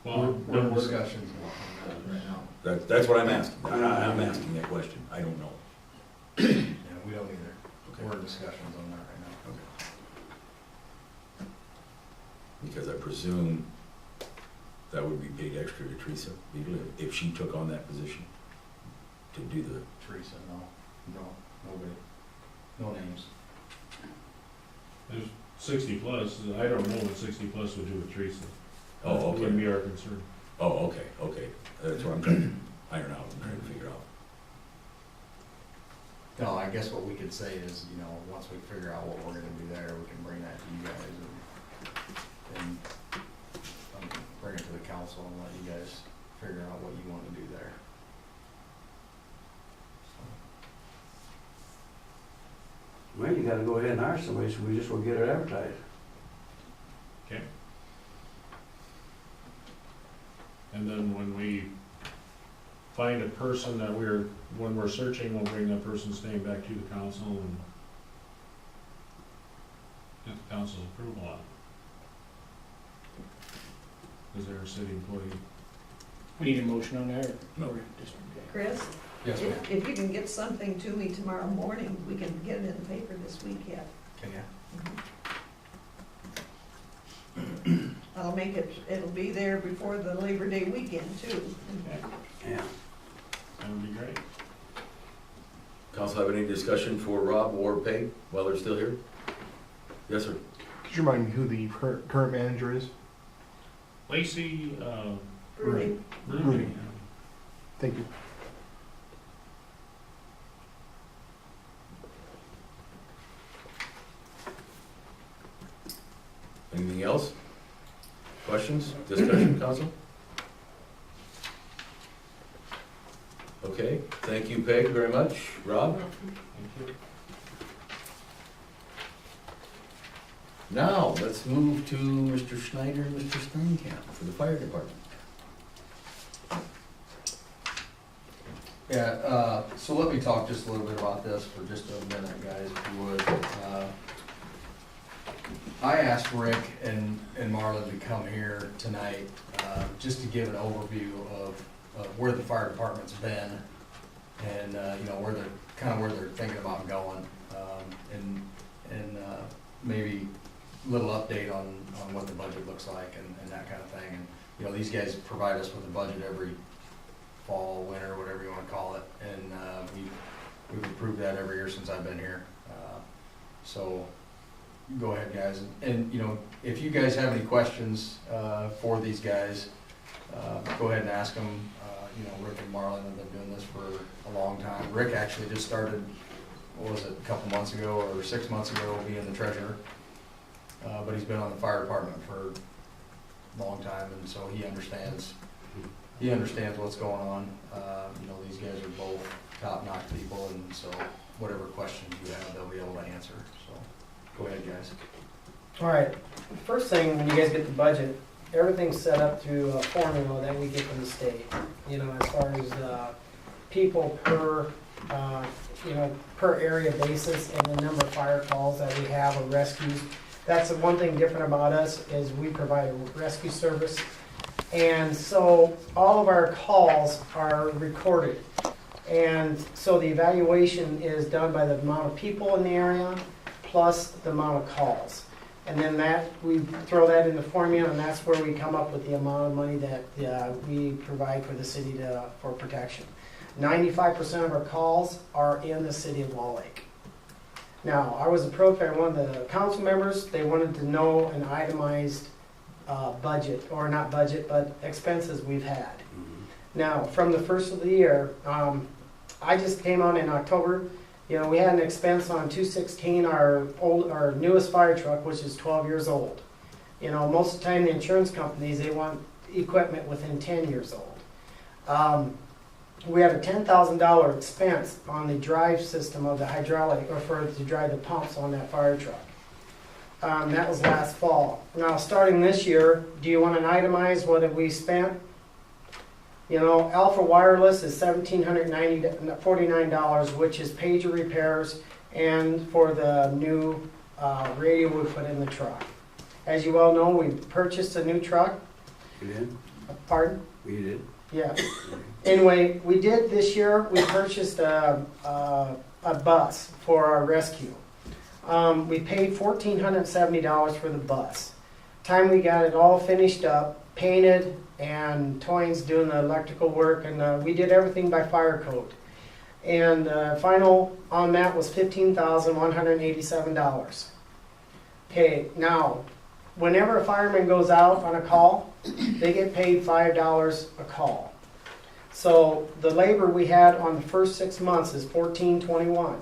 Well, We're in we're- discussions on that right now. That's what I'm asking, I'm asking that question, I don't know. Yeah, we don't either. Okay. We're in discussions on that right now. Because I presume that would be paid extra to Teresa, legally, if she took on that position to do the, Teresa, no, nobody, no names. There's 60 plus, I don't know what 60 plus would do with Teresa. oh, That wouldn't okay, be our concern. oh, okay, that's what I'm trying to iron out, I'm trying to figure out. No, I guess what we could say is, you know, once we figure out what we're gonna do there, we can bring that to you guys and bring it to the council and let you guys figure out what you wanna do there. Well, you gotta go ahead and hire somebody, so we just will get it advertised. Okay. And then when we find a person that when we're searching, we'll bring that person's name back to the council and get the council's approval on it. Is there a city employee? We need a motion on that, or? No. or just- Chris, Yes, ma'am. if you can get something to me tomorrow morning, we can get it in the paper this week yet. Can ya? I'll make it, it'll be there before the Labor Day weekend too. Yeah. That would be great. Council have any discussion for Rob or Peg while they're still here? Yes, sir. Could you remind me who the current manager is? Lacey, Brewing. Ruby. Thank you. Anything else? Questions, discussion, council? Okay, thank you, Peg, very much. Rob? Thank you. Now, let's move to Mr. Schneider and Mr. Steinkamp for the fire department. Yeah, so let me talk just a little bit about this for just a minute, guys, if you would. I asked Rick and Marlon to come here tonight, just to give an overview of where the fire department's been and, you know, where they're thinking about going. And maybe a little update on what the budget looks like and that kind of thing. And, you know, these guys provide us with a budget every fall, winter, whatever you wanna call it, and we've approved that every year since I've been here. So, go ahead, guys, and you know, if you guys have any questions for these guys, go ahead and ask them. You know, Rick and Marlon have been doing this for a long time. Rick actually just started, what was it, a couple months ago or 6 months ago, being the treasurer. But he's been on the fire department for a long time, and so he understands what's going on. You know, these guys are both top-notch people, and so whatever questions you have, they'll be able to answer, so, go ahead, guys. All right, first thing, when you guys get the budget, everything's set up through a formula that we get from the state. You know, as far as people per, you know, per area basis and the number of fire calls that we have or rescues. That's the one thing different about us, is we provide a rescue service. And so all of our calls are recorded. And so the evaluation is done by the amount of people in the area plus the amount of calls. And then we throw that in the formula, and that's where we come up with the amount of money that we provide for the city for protection. 95% of our calls are in the city of Wall Lake. Now, I was approached by one of the council members. They wanted to know an itemized budget, or not budget, but expenses we've had. Now, from the first of the year, I just came on in October. You know, we had an expense on 216, our newest fire truck, which is 12 years old. You know, most of the time the insurance companies, they want equipment within 10 years old. we had a $10,000 expense on the drive system of the hydraulic, or to drive the pumps on that fire truck. That was last fall. Now, starting this year, do you want to itemize what have we spent? You know, Alpha Wireless is $1,749, which is pager repairs and for the new radio we put in the truck. As you well know, we purchased a new truck. You did? Pardon? You did? Yeah. Anyway, we did this year, we purchased a bus for our rescue. We paid $1,470 for the bus. Time we got it all finished up, painted, and Toynes doing the electrical work, and we did everything by fire code. And final on that was $15,187. Okay, now, whenever a fireman goes out on a call, they get paid $5 a call. So the labor we had on the first 6 months is $1,421.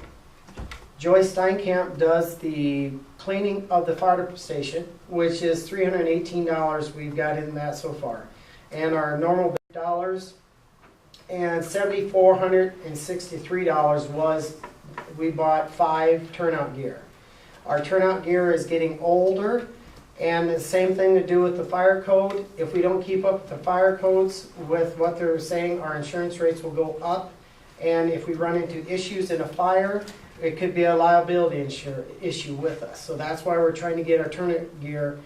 Joyce Steinkamp does the cleaning of the fire station, which is $318 we've got in that so far. And our normal dollars, and $7,463 was, we bought 5 turnout gear. Our turnout gear is getting older, and the same thing to do with the fire code. If we don't keep up with the fire codes with what they're saying, our insurance rates will go up. And if we run into issues in a fire, it could be a liability issue with us. So that's why we're trying to get our turnout gear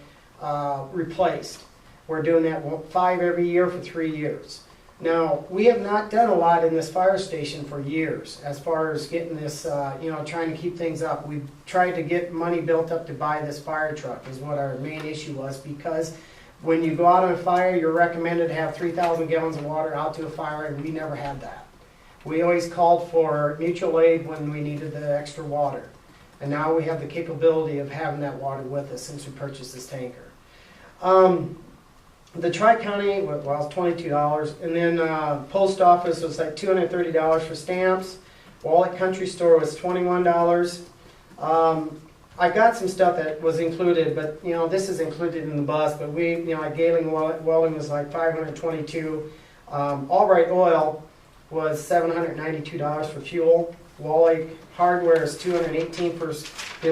replaced. We're doing that 5 every year for 3 years. Now, we have not done a lot in this fire station for years as far as getting this, trying to keep things up. We've tried to get money built up to buy this fire truck is what our main issue was, because when you go out on a fire, you're recommended to have 3,000 gallons of water out to a fire, and we never had that. We always called for mutual aid when we needed the extra water. And now we have the capability of having that water with us since we purchased this tanker. The Tri-County, well, it's $22, and then post office was like $230 for stamps. Wallet Country Store was $21. I got some stuff that was included, but this is included in the bus. But like Galen Welding was like $522. Albright Oil was $792 for fuel. Wally Hardware is $218 for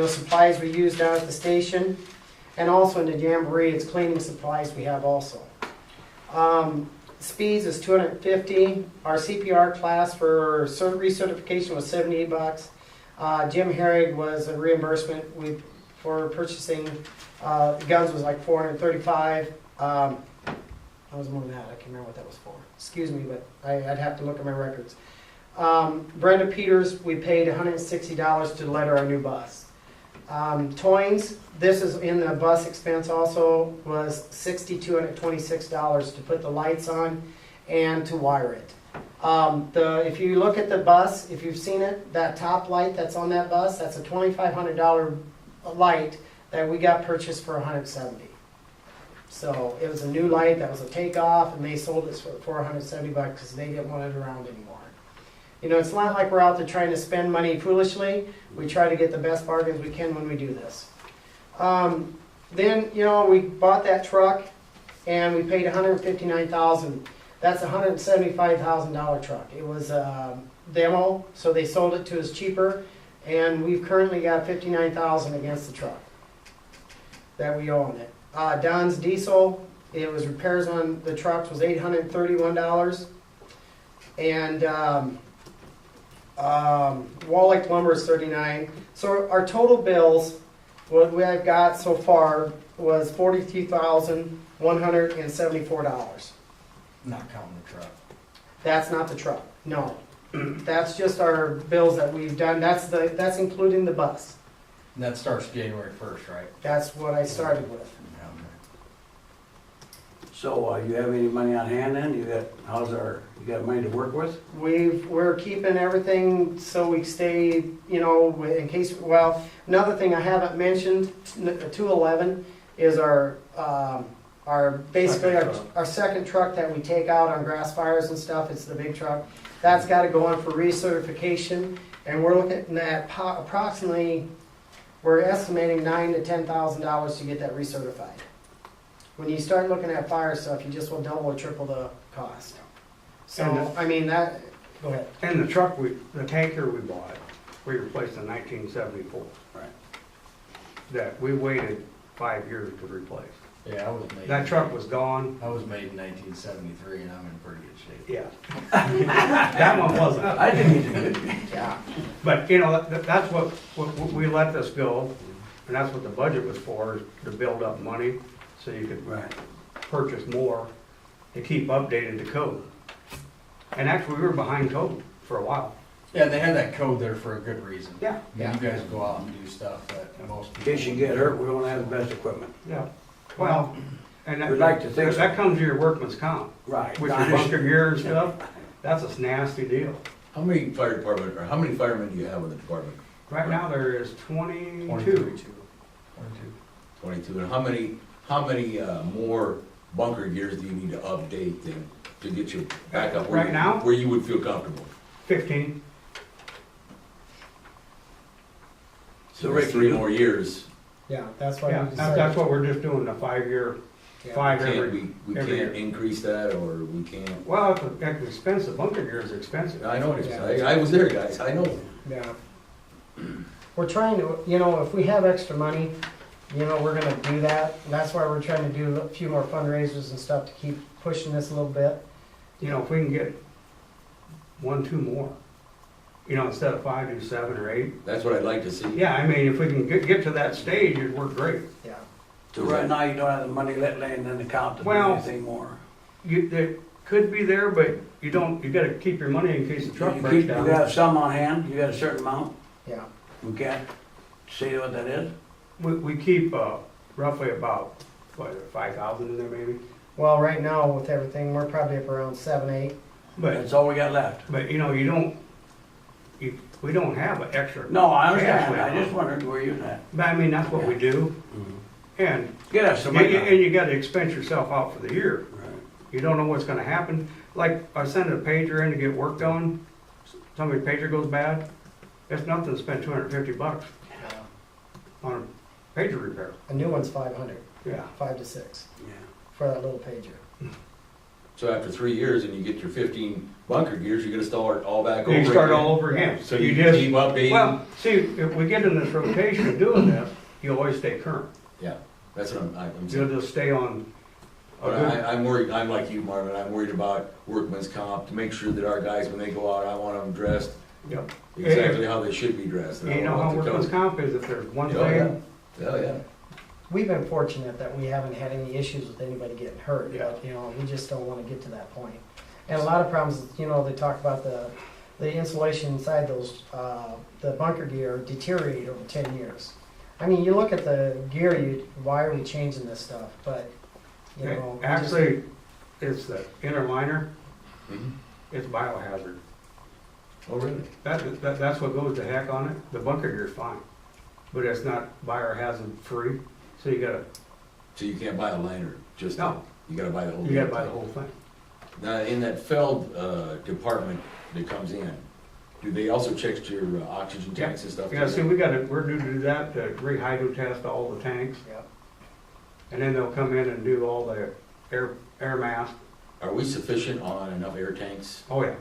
supplies we use down at the station. And also in the Jamboree, it's cleaning supplies we have also. Speeds is $250. Our CPR class for recertification was $78. Jim Herrig was a reimbursement for purchasing guns was like $435. That was more than that. I can't remember what that was for. Excuse me, but I'd have to look at my records. Brenda Peters, we paid $160 to letter our new bus. Toynes, this is in the bus expense also, was $6,226 to put the lights on and to wire it. If you look at the bus, if you've seen it, that top light that's on that bus, that's a $2,500 light that we got purchased for $170. So it was a new light that was a takeoff, and they sold it for $170 because they didn't want it around anymore. It's not like we're out there trying to spend money foolishly. We try to get the best bargains we can when we do this. Then, we bought that truck, and we paid $159,000. That's a $175,000 truck. It was a demo, so they sold it to us cheaper, and we've currently got $59,000 against the truck that we owe on it. Don's Diesel, it was repairs on the trucks was $831, and Wallach Lumber is $39. So our total bills, what we have got so far, was $42,174. Not counting the truck. That's not the truck. No, that's just our bills that we've done. That's including the bus. And that starts January 1st, right? That's what I started with. So you have any money on hand then? You got money to work with? We're keeping everything so we stay, in case, another thing I haven't mentioned, 211 is our second truck that we take out on grass fires and stuff. It's the big truck. That's got to go on for recertification, and we're looking at approximately, we're estimating $9,000 to $10,000 to get that recertified. When you start looking at fire stuff, you just will double or triple the cost. So, I mean, that, go ahead. And the truck, the tanker we bought, we replaced in 1974. Right. That we waited 5 years to replace. Yeah, I was made. That truck was gone. I was made in 1973 and I'm in pretty good shape. Yeah. That one wasn't. I didn't. Yeah. But, you know, that's what we let this go, and that's what the budget was for, is to build up money so you could purchase more to keep updated the code. And actually, we were behind code for a while. Yeah, they had that code there for a good reason. Yeah. You guys go out and do stuff that most people. In case you get hurt, we don't have the best equipment. Yeah. Well, and We'd like to think so. that comes to your workman's comp. Right. With your bunker gear and stuff, that's a nasty deal. How many fire department, or how many firemen do you have in the department? Right now, there is 22. 22, and how many more bunker gears do you need to update then to get you back up Right now? where you would feel comfortable? 15. So that's 3 more years. Yeah, that's why Yeah, we that's decided. what we're just doing, a 5-year, Yeah. five We every. every year. can't increase that, or we can't, Well, it's expensive, bunker gear is expensive. I know it is, Yeah. I was there, guys, I know. Yeah. We're trying to, you know, if we have extra money, you know, we're gonna do that. That's why we're trying to do a few more fundraisers and stuff to keep pushing this a little bit. You know, if we can get 1, 2 more, you know, instead of 5, do 7 or 8. That's what I'd like to see. Yeah, I mean, if we can get to that stage, it'd work great. Yeah. So right now, you don't have the money laying in the account to do Well- anything more. It could be there, but you gotta keep your money in case the truck You breaks keep, you down. have some on hand, you got a certain amount, Yeah. we can't say what that is? We keep roughly about, 5,000 in there maybe? Well, right now with everything, we're probably up around 7, 8. But, That's all we got left. you know, we don't have an extra. No, I understand, cash I left. just wondered where you're at. But I mean, that's what we do, and, Get us some and money. you gotta expense yourself out for the year. You don't know what's gonna happen. Like, I send a pager in to get work done, somebody's pager goes bad, it's nothing to spend $250 on a pager repair. A new one's 500, Yeah. 5 to 6 Yeah. for that little pager. So after 3 years and you get your 15 bunker gears, you're gonna start all back over You again. start all over again. So you just keep updating. Well, see, if we get in this rotation of doing this, you always stay current. Yeah, that's what I'm You'll saying. just stay on. a But good- I'm worried, I'm like you, Marvin, I'm worried about workman's comp, to make sure that our guys, when they go out, I want them dressed Yep. exactly how they should be dressed. and I You know don't how want the workman's code. comp is, if there's one Oh, yeah. thing, Yeah, yeah. We've been fortunate that we haven't had any issues with anybody getting hurt, Yeah. but, you know, we just don't wanna get to that point. And a lot of problems, you know, they talk about the insulation inside those, the bunker gear deteriorate over 10 years. I mean, you look at the gear, why are we changing this stuff, but, you know. we just- actually, it's the inner liner, Mhm. it's biohazard. Oh, really? That's what goes to heck on it. The bunker gear's fine, but it's not biohazard free, so you gotta, So you can't buy a liner, just, No. you gotta buy the whole. you gotta thing. buy the whole thing. Now, in that Feld department that comes in, do they also check your oxygen tanks and stuff? Yeah, see, we're due to do that, to re-hydro test all the tanks, Yeah. and then they'll come in and do all the air mask. Are we sufficient on enough air tanks? Oh, yeah.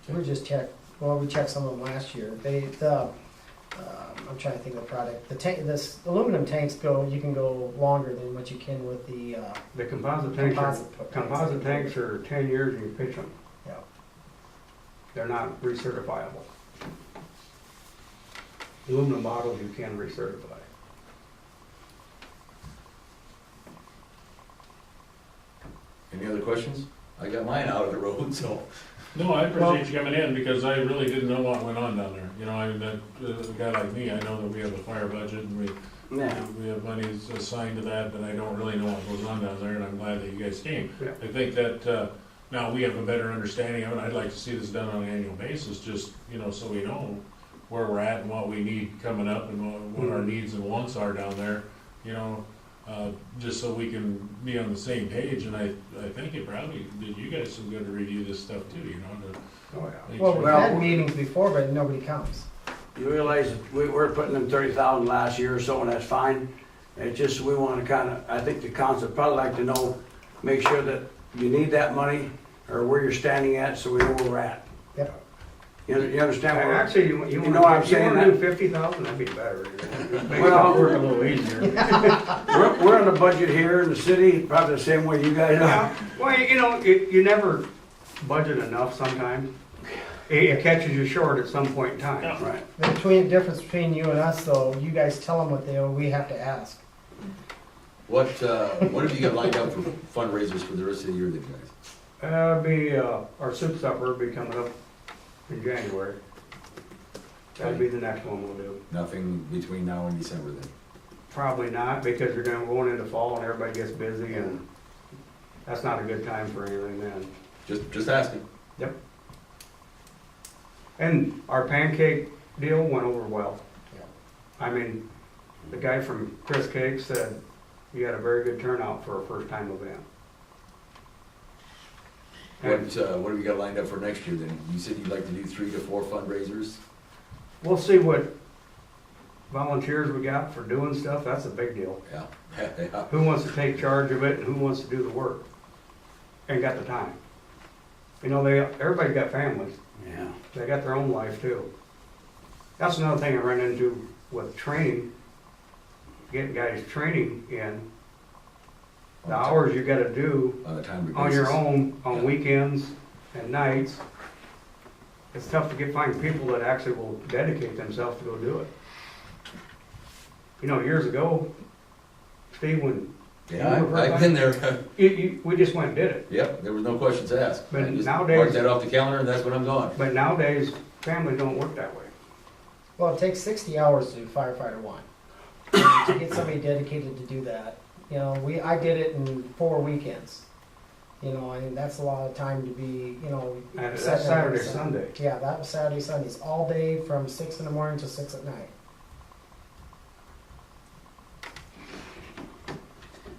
We just checked, well, we checked some of them last year. I'm trying to think of the product. The tank, this aluminum tanks you can go longer than what you can with the, The composite tanks are, Composite tanks. are 10 years and you pitch them. Yeah. They're not recertifiable. Aluminum bottles you can recertify. Any other questions? I got mine out of the road, so. No, I appreciate you coming in, because I really didn't know what went on down there. You know, I mean, a guy like me, I know that we have a fire budget, and Yeah. we have monies assigned to that, but I don't really know what goes on down there, and I'm glad that you guys came. Yeah. I think that, now we have a better understanding of it. I'd like to see this done on an annual basis, just, you know, so we know where we're at and what we need coming up and what our needs and wants are down there, you know, just so we can be on the same page. And I think it probably did you guys some good to review this stuff too, you know, to Oh, yeah. make well, sure. we've had meetings before, but nobody comes. You realize that we're putting in 30,000 last year or so, and that's fine. It's just, we wanna kinda, I think the council would probably like to know, make sure that you need that money, or where you're standing at, so we know where we're at. Yep. You understand what? Actually, you You know what I'm saying, wanna do that- 50,000, that'd be better. Make Well- it work a little easier. We're on the budget here in the city, probably the same way you guys are. Yeah, well, you know, you never budget enough sometimes. It catches you short at some point in time. Right. The difference between you and us, though, you guys tell them what they owe, we have to ask. What have you got lined up for fundraisers for the rest of the year then, guys? Be, our soup supper will be coming up in January. That'll be the next one we'll do. Nothing between now and December then? Probably not, because you're gonna go into fall and everybody gets busy and that's not a good time for anything then. Just asking. And our pancake deal went over well. Yeah. I mean, the guy from Chris Cake said you had a very good turnout for a first time event. What have you got lined up for next year then? You said you'd like to do 3 to 4 fundraisers? We'll see what volunteers we got for doing stuff, that's a big deal. Yeah. Yeah. Who wants to take charge of it and who wants to do the work? And got the time. You know, everybody's got families, Yeah. they got their own life too. That's another thing I run into with training, getting guys training in, the hours you gotta do On a timely basis. on your own, Yeah. on weekends and nights. It's tough to find people that actually will dedicate themselves to go do it. You know, years ago, Steve, when Yeah, I've been there. we just went and did it. Yep, there was no questions asked. But I just nowadays- marked that off the calendar and that's when I'm gone. But nowadays, families don't work that way. Well, it takes 60 hours to do firefighter one. To get somebody dedicated to do that, you know, I did it in 4 weekends. You know, and that's a lot of time to be, you know. And that's setting Saturday, everything. Sunday. Yeah, that was Saturday, Sundays, all day from 6 in the morning to 6 at night.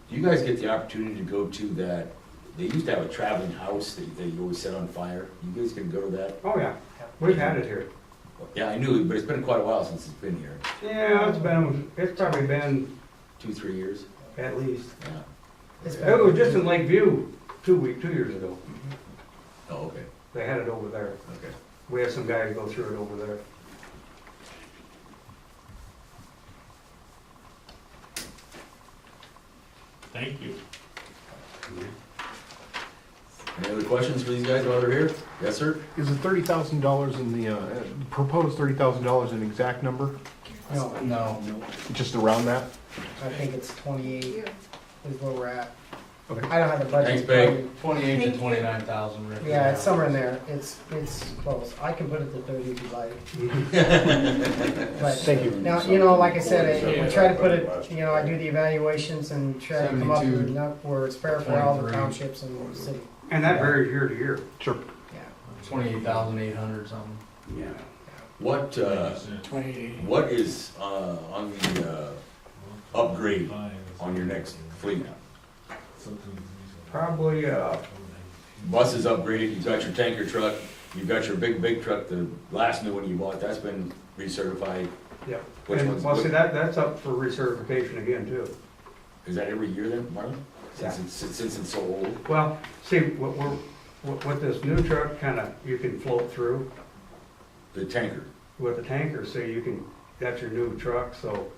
Do you guys get the opportunity to go to that, they used to have a traveling house that you always set on fire. You guys can go to that? Oh, yeah, we've had it here. Yeah, I knew, but it's been quite a while since it's been here. Yeah, it's probably been 2-3 years? at least. Yeah. It's It was just in Lakeview 2 years ago. Oh, okay, They had it over there. okay. We had some guys go through it over there. Thank you. Any other questions for these guys while they're here? Yes, sir? Is the $30,000 in the, proposed $30,000 an exact number? No, No. Just around that? I think it's 28 Yeah. is where we're at. Okay. I don't have the budget. Thanks, Peg. 28 Thank to you. 29,000, Rick. Yeah, it's somewhere in there. It's close. I can put it to 30 if you like. But Thank you. now, you know, like I said, we try to put it, you know, I do the evaluations and try to come up with 72, enough where it's fair for all the 23. townships and the city. And that varies year to year. Sure. Yeah. 28,800 something. Yeah. What, 28. what is, on the, upgrade on your next fleet? Probably, Bus is upgraded, you've got your tanker truck, you've got your big truck, the last new one you bought, that's been recertified. yeah. Which And, one's, well, see, that's up for recertification again too. is that every year then, Marlon? Yeah. Since it's so old? Well, see, what this new truck kinda, you can float through The tanker? with the tanker, so you can, that's your new truck, so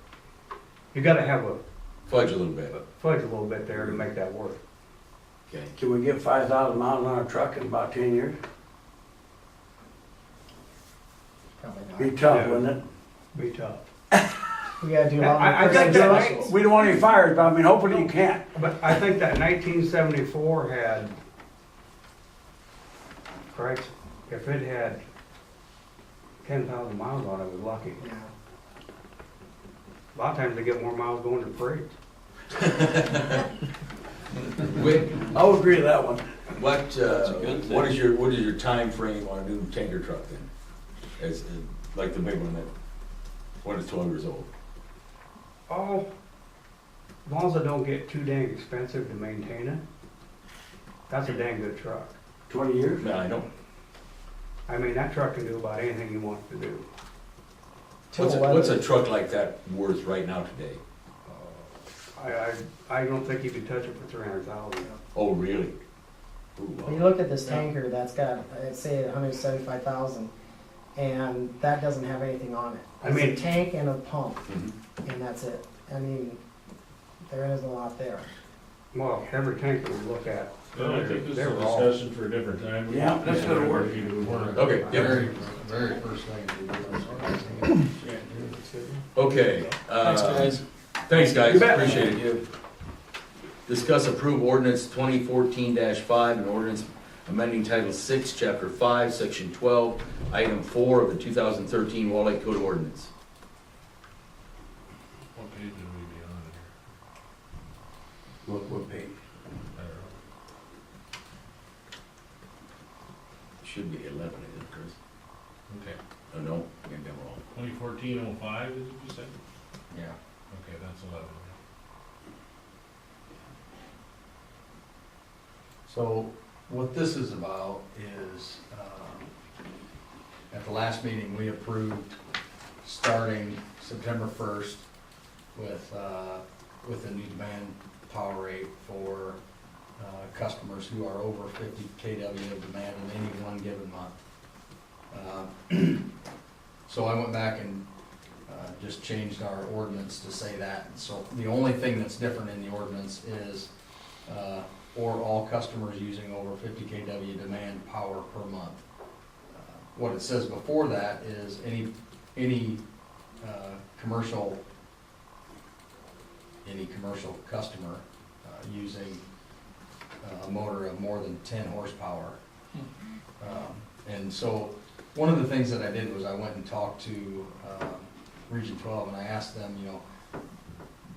you gotta have a Fudge a little bit. fudge a little bit there to make that work. Okay. Can we get 5,000 miles on our truck in about 10 years? Probably Be not. tough, Yeah. wouldn't it? Be tough. We gotta do a lot I of think personal that- trucks. We don't want any fires, but I mean, hopefully you can't. But I think that 1974 had, Christ, if it had 10,000 miles on it, was lucky. Yeah. A lot of times they get more miles going than freight. Wait, I'll agree to that one. what, That's a good thing. what is your time frame on a new tanker truck then? As, like the big one that, when it's 12 years old? Oh, as long as it don't get too dang expensive to maintain it, that's a dang good truck. 20 years? No, I don't. I mean, that truck can do about anything you want it to do. What's a truck like that worth right now today? I don't think you could touch it for 300,000. Oh, really? Ooh, When you wow. look at this tanker, that's got, let's say, 175,000, and that doesn't have anything on it. I It's mean- a tank and a pump, Mhm. and that's it. I mean, there is a lot there. Well, every tanker we look at, Well, I think this is they a were all, discussion for a different time. Yeah, that's gonna work. We can move on. Okay, yep. Very first thing. Okay. Thanks, guys. Thanks, guys, You bet. appreciate it. Discuss approve ordinance 2014-5, an ordinance amending Title 6, Chapter 5, Section 12, Item 4 of the 2013 Wall Lake Code Ordinance. What page would we be on what page? here? I don't know. Should be 11, isn't it, Chris? Okay. Oh, no, maybe I'm wrong. 2014-05, is it you said? Yeah. Okay, that's 11. So what this is about is, at the last meeting, we approved starting September 1st with a new demand power rate for customers who are over 50 kW of demand in any one given month. So I went back and just changed our ordinance to say that. So the only thing that's different in the ordinance is or all customers using over 50 kW demand power per month. What it says before that is any commercial customer using a motor of more than 10 horsepower. And so one of the things that I did was I went and talked to Region 12 and I asked them, you know,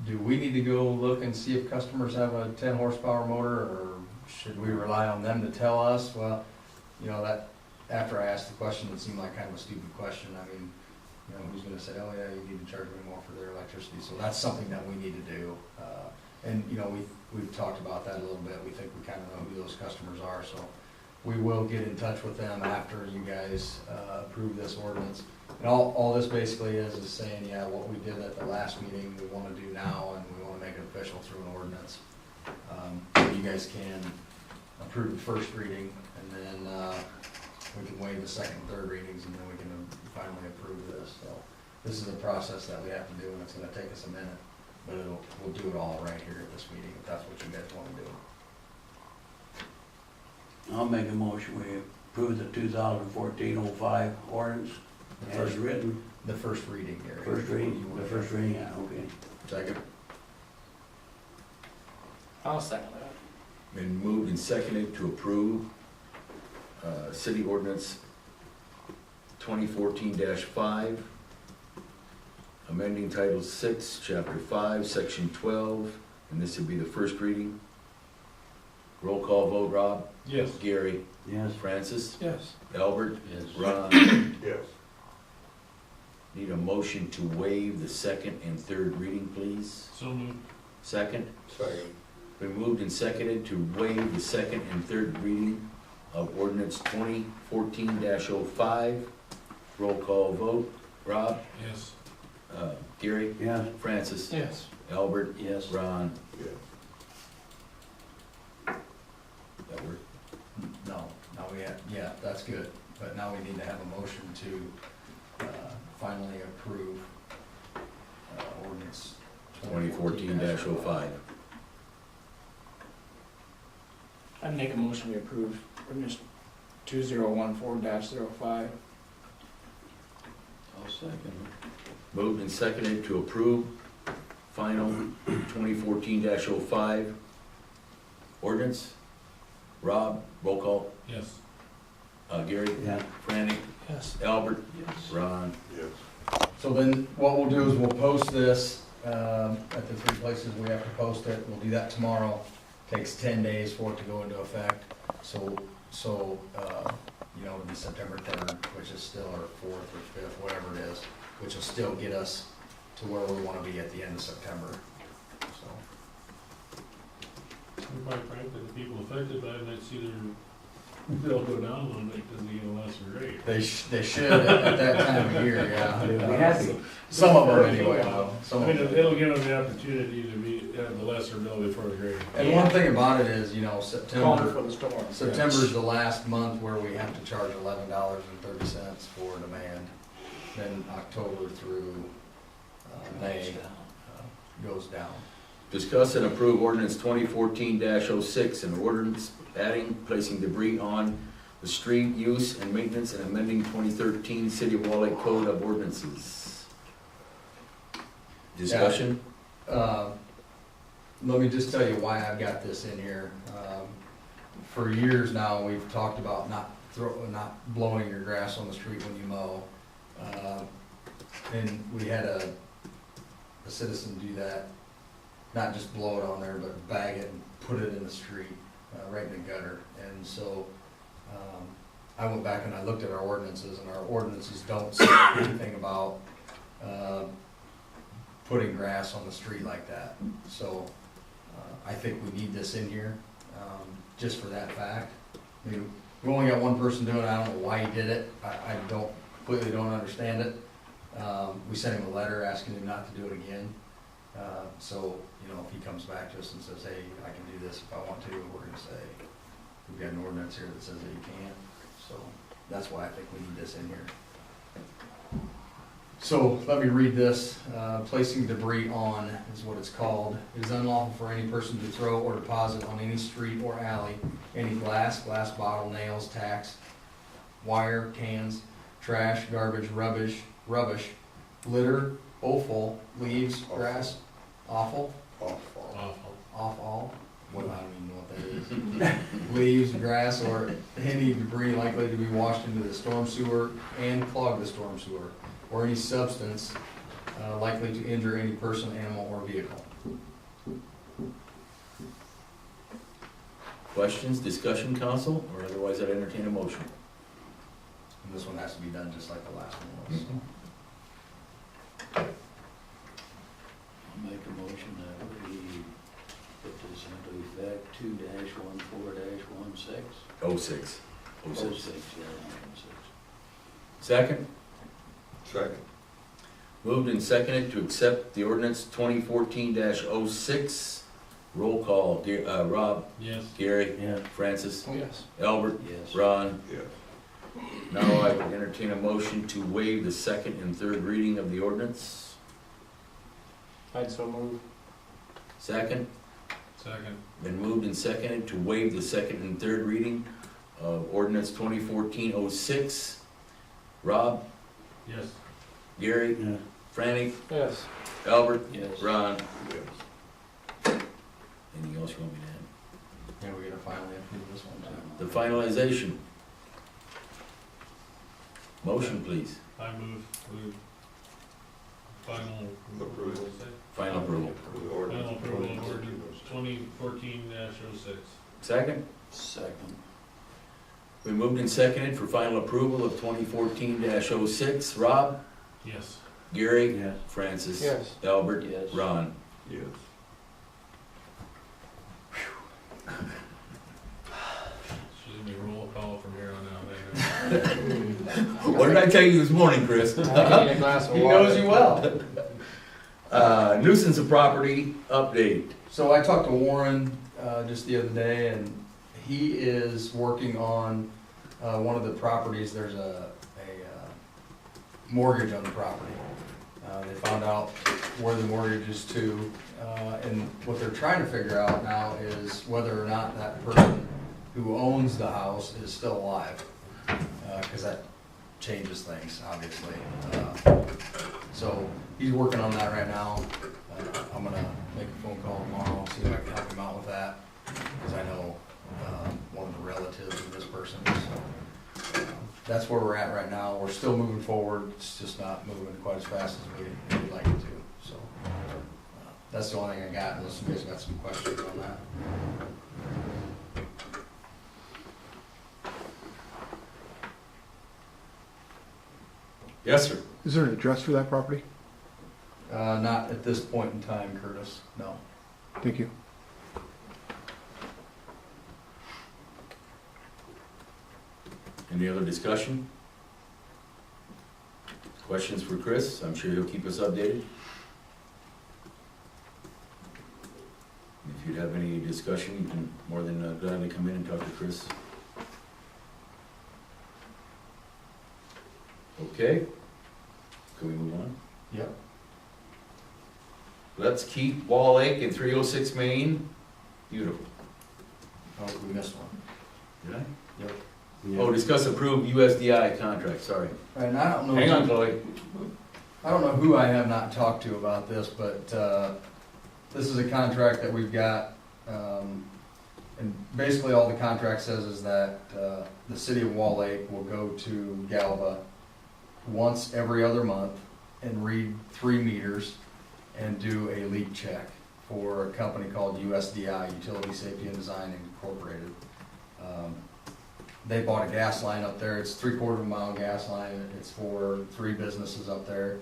do we need to go look and see if customers have a 10 horsepower motor, or should we rely on them to tell us? Well, you know, that, after I asked the question, it seemed like kind of a stupid question. I mean, you know, who's gonna say, oh yeah, you need to charge me more for their electricity? So that's something that we need to do. And, you know, we've talked about that a little bit. We think we kind of know who those customers are, so we will get in touch with them after you guys approve this ordinance. And all this basically is saying, yeah, what we did at the last meeting, we want to do now, and we want to make it official through an ordinance. So you guys can approve the first reading, and then we can waive the second and third readings, and then we can finally approve this. So this is a process that we have to do, and it's gonna take us a minute, but we'll do it all right here at this meeting, if that's what you guys want to do. I'll make a motion, we approve the 2014-05 ordinance as written. The first reading, Gary. First reading, the first reading, yeah, okay. Second. I'll second that. Been moved and seconded to approve City Ordinance 2014-5, amending Title 6, Chapter 5, Section 12, and this would be the first reading. Roll call vote, Rob? Yes. Gary? Yes. Francis? Yes. Albert? Yes. Ron? Yes. Need a motion to waive the second and third reading, please? So moved. Second? Second. Been moved and seconded to waive the second and third reading of ordinance 2014-05. Roll call vote. Rob? Yes. Gary? Yes. Francis? Yes. Albert? Yes. Ron? Yes. That work? No, now we have, yeah, that's good, but now we need to have a motion to finally approve ordinance 2014-05. I'd make a motion we approve ordinance 2014-05. I'll second. Moved and seconded to approve final 2014-05 ordinance. Rob, roll call. Yes. Gary? Yeah. Franny? Yes. Albert? Yes. Ron? Yes. So then what we'll do is we'll post this at the three places we have to post it. We'll do that tomorrow. Takes 10 days for it to go into effect. So you know, it'll be September 3rd, which is still our 4th or 5th, whatever it is, which will still get us to where we want to be at the end of September. So, And quite frankly, the people affected by it might see their they'll go down a little bit because they get a lesser rate. They should at that time of year, They'll yeah. be happy. Some of them anyway, though. Some I of mean, them. it'll give them the opportunity to have the lesser bill before the grade. And one thing about it is, you know, Calling September, for the storm. September's the last month where we have to charge $11.30 for demand. Then October through May goes down. Discuss and approve ordinance 2014-06, an ordinance adding, placing debris on the street, use and maintenance, and amending 2013 City of Wall Lake Code of Ordinances. Discussion? Let me just tell you why I've got this in here. For years now, we've talked about not blowing your grass on the street when you mow. And we had a citizen do that, not just blow it on there, but bag it and put it in the street, right in the gutter. And so, I went back and I looked at our ordinances, and our ordinances don't say anything about, putting grass on the street like that. So, I think we need this in here, just for that fact. I mean, we only got one person doing it, I don't know why he did it, I completely don't understand it. We sent him a letter asking him not to do it again. So, you know, if he comes back to us and says, hey, I can do this if I want to, we're gonna say, we've got an ordinance here that says that you can't. So, that's why I think we need this in here. So, let me read this. Placing debris on is what it's called. It is unlawful for any person to throw or deposit on any street or alley any glass bottle, nails, tacks, wire, cans, trash, garbage, rubbish, litter, offal, leaves, grass, offal, Awful. what, I don't even know what that is. Leaves, grass, or any debris likely to be washed into the storm sewer and clog the storm sewer, or any substance likely to injure any person, animal, or vehicle. Questions, discussion, council, or otherwise I'd entertain a motion. And this one has to be done just like the last one was. I'll make a motion that we put this into effect 2-14-16. 06. 06. 06, yeah, 06. Second? Second. Moved and seconded to accept the ordinance 2014-06. Roll call, Rob, Yes. Gary, Yeah. Francis, Yes. Albert, Yes. Ron. Yes. Now I would entertain a motion to waive the second and third reading of the ordinance. I'd so move. Second, Second. been moved and seconded to waive the second and third reading of ordinance 2014-06. Rob, Yes. Gary, Yeah. Franny, Yes. Albert, Yes. Ron. Yes. Anything else you want me to Yeah, we gotta finally approve this one too. add? The finalization. Motion, please. I move with final Approval. Final approval. Final approval of ordinance 2014-06. Second? Second. We moved and seconded for final approval of 2014-06. Rob, Yes. Gary, Yes. Francis, Yes. Albert, Yes. Ron. Yes. Should be roll call from here on out. What did I tell you this morning, Chris? I need a glass of He water. knows you well. Nuisance of property update. So I talked to Warren just the other day, and he is working on one of the properties. There's a mortgage on the property. They found out where the mortgage is to, and what they're trying to figure out now is whether or not that person who owns the house is still alive, because that changes things, obviously. So he's working on that right now. I'm gonna make a phone call tomorrow, see if I can help him out with that, because I know one of the relatives of this person, so. That's where we're at right now. We're still moving forward, it's just not moving quite as fast as we'd like it to, so. That's the only thing I got, unless you guys got some questions on that. Yes, sir. Is there an address for that property? Not at this point in time, Curtis, no. Thank you. Any other discussion? Questions for Chris? I'm sure he'll keep us updated. If you'd have any discussion, you can more than gladly come in and talk to Chris. Okay, can we move on? Yep. Let's keep Wall Lake and 306 Main beautiful. Oh, we missed one. Did I? Yep. Oh, discuss approved USDI contract, sorry. And I don't know. Hang on, Chloe. I don't know who I have not talked to about this, but this is a contract that we've got. And basically all the contract says is that the city of Wall Lake will go to Galva once every other month and read 3 meters and do a leak check for a company called USDI, Utility Safety and Design Incorporated. They bought a gas line up there. It's 3/4 mile gas line. It's for 3 businesses up there.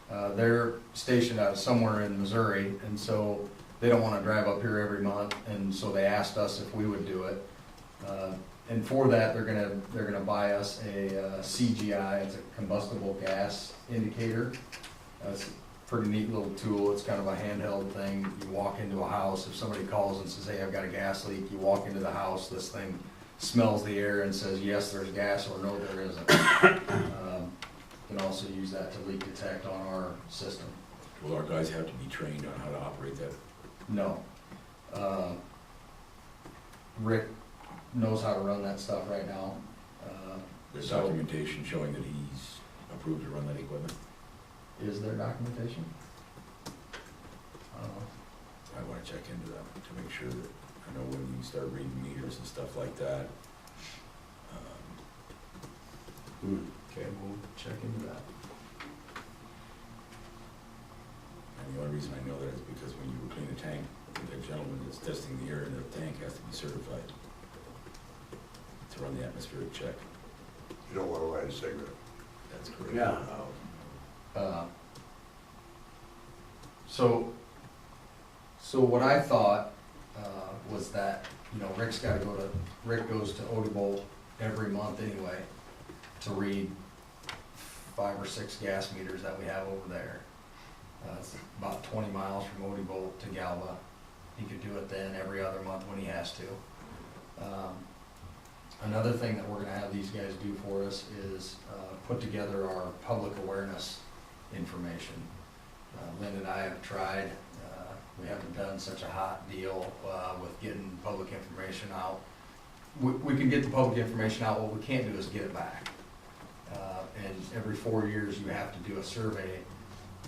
They're stationed out somewhere in Missouri, and so they don't want to drive up here every month, and so they asked us if we would do it. And for that, they're gonna buy us a CGI. It's a combustible gas indicator. It's a pretty neat little tool. It's kind of a handheld thing. You walk into a house. If somebody calls and says, "Hey, I've got a gas leak," you walk into the house. This thing smells the air and says, "Yes, there's gas," or "No, there isn't." You can also use that to leak detect on our system. Will our guys have to be trained on how to operate that? No. Rick knows how to run that stuff right now. There's So- documentation showing that he's approved to run that equipment. Is there documentation? I don't know. I wanna check into that to make sure that, I know when you start reading meters and stuff like that. Okay, we'll check into that. And the only reason I know that is because when you clean a tank, the gentleman that's testing the air in the tank has to be certified to run the atmospheric check. You don't wanna light a cigarette. That's correct. Yeah. So what I thought was that, Rick goes to Odebo every month anyway to read 5 or 6 gas meters that we have over there. It's about 20 miles from Odebo to Galva. He could do it then every other month when he has to. Another thing that we're gonna have these guys do for us is put together our public awareness information. Lynn and I have tried, we haven't done such a hot deal with getting public information out. We can get the public information out, what we can't do is get it back. And every 4 years, you have to do a survey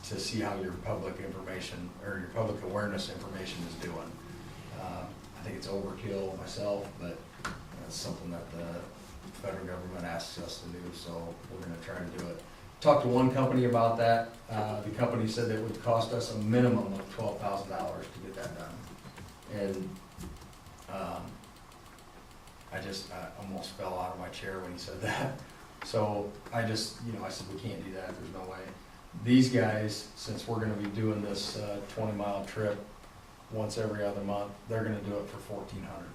to see how your public information, or your public awareness information is doing. I think it's overkill myself, but it's something that the federal government asks us to do, so we're gonna try to do it. Talked to one company about that. The company said that it would cost us a minimum of $12,000 to get that done. And I almost fell out of my chair when he said that. So I said, we can't do that, there's no way. These guys, since we're gonna be doing this 20-mile trip once every other month, they're gonna do it for $1,400.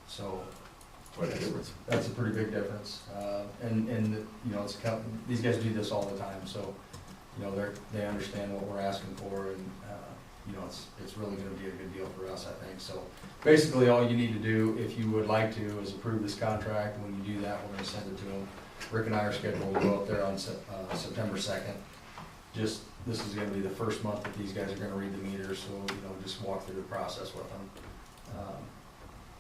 So Quite a difference. that's a pretty big difference. It's these guys do this all the time, so, they understand what we're asking for, and, it's really gonna be a good deal for us, I think. So basically, all you need to do, if you would like to, is approve this contract. When you do that, we're gonna send it to them. Rick and I are scheduled to go up there on September 2nd. This is gonna be the first month that these guys are gonna read the meters, so, just walk through the process with them.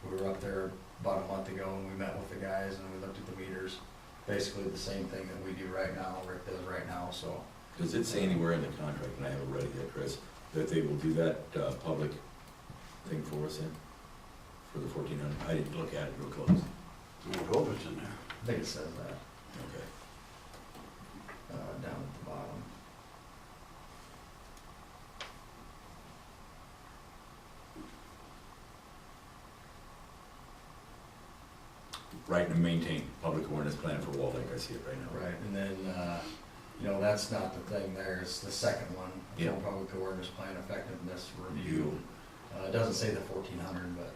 We were up there about a month ago, and we met with the guys, and we looked at the meters. Basically the same thing that we do right now, Rick does right now, so. Does it say anywhere in the contract, and I haven't read it yet, Chris, that they will do that public thing for us then? For the 1,400? I didn't look at it real close. I hope it's in there. I think it says that, Okay. down at the bottom. Write and maintain public awareness plan for Wall Lake, I see it right now. Right, and then, that's not the thing there, it's the second one. Yeah. Full Public Awareness Plan Effectiveness Review. It doesn't say the 1,400, but,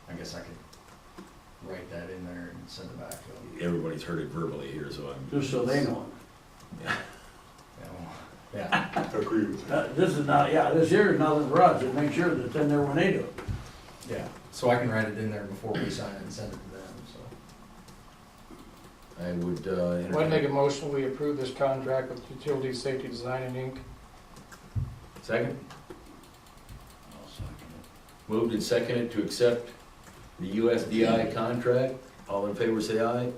I guess I could write that in there and send it back to them. Everybody's heard it verbally here, so I'm. Just so they know. Yeah, Agree with that. This is not, yeah, this here is nothing for us, just make sure that it's in there when they do it. yeah, so I can write it in there before we sign it and send it to them, so. I would, I'd make a entertain. motion, we approve this contract with Utility Safety Design and Inc. Second? I'll second it. Moved and seconded to accept the USDI contract. All in favor, say aye.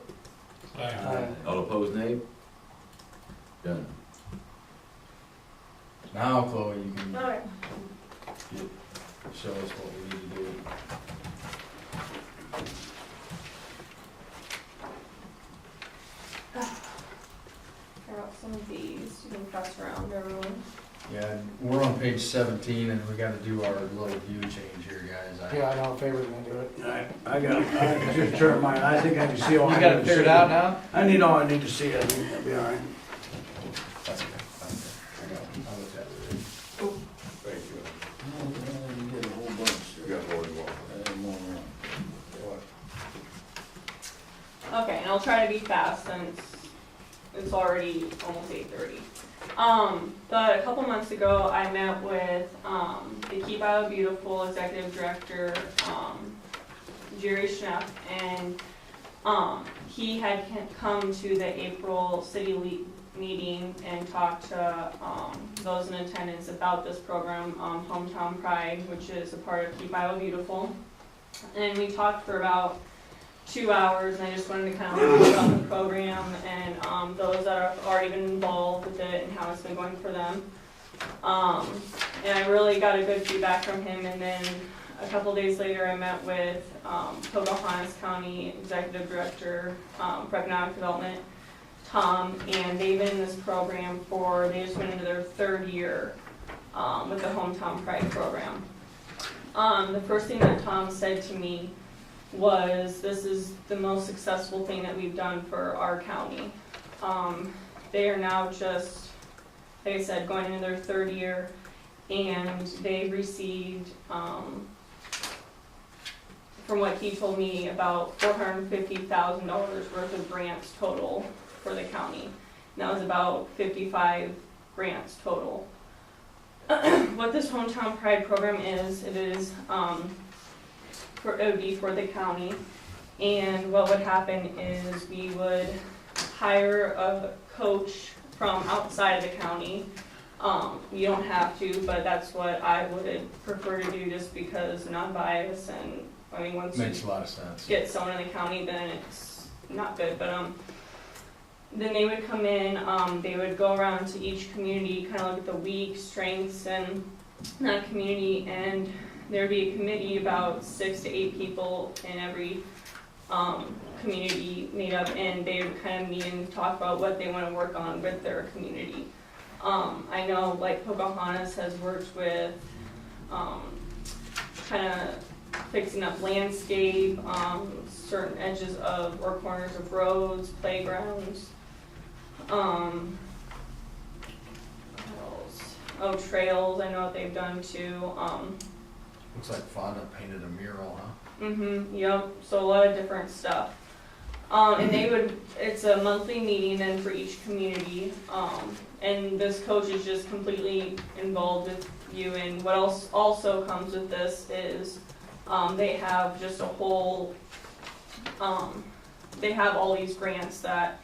Aye. All opposed, nay. Done. Now, Chloe, you can All right. show us what we need to do. Tear out some of these, you can pass around everyone. Yeah, we're on page 17 and we gotta do our little view change here, guys. Yeah, I know, in favor, we're gonna do it. I got, I just turned mine, I think I can see all I You need got to it figured see. out now? I need all I need to see, I think that'll be all right. That's okay. I got it. I'll look at it. Thank you. Oh, you get a whole bunch You there. got more than one. More around. What? Okay, and I'll try to be fast since it's already almost 8:30. But a couple months ago, I met with, the Keep Iowa Beautiful Executive Director, Jerry Schnepp, and, he had come to the April city meeting and talked to, those in attendance about this program, Hometown Pride, which is a part of Keep Iowa Beautiful. And we talked for about 2 hours, and I just wanted to kind of learn about the program and those that have already been involved with it and how it's been going for them. And I really got a good feedback from him, and then a couple days later I met with Pocahontas County Executive Director for Economic Development, Tom, and they've been in this program they just went into their 3rd year with the Hometown Pride program. The first thing that Tom said to me was, this is the most successful thing that we've done for our county. They are now just, like I said, going into their 3rd year, and they received, from what he told me, about $450,000 worth of grants total for the county. And that was about 55 grants total. What this Hometown Pride program is, it is, it would be for the county, and what would happen is we would hire a coach from outside of the county. You don't have to, but that's what I would prefer to do, just because non-bias, and I mean, once Makes you a lot of sense. get someone in the county, then it's not good, but then they would come in, they would go around to each community, kind of look at the weak strengths and that community, and there'd be a committee, about 6 to 8 people in every community made up, and they would kind of meet and talk about what they want to work on with their community. I know, like, Pocahontas has worked with kind of fixing up landscape, certain edges of, or corners of roads, playgrounds. What else? Oh, trails, I know what they've done too. Looks like Fonda painted a mural, huh? Yep, so a lot of different stuff. And it's a monthly meeting then for each community, and this coach is just completely involved with you, and what else also comes with this is, they have just a whole, they have all these grants that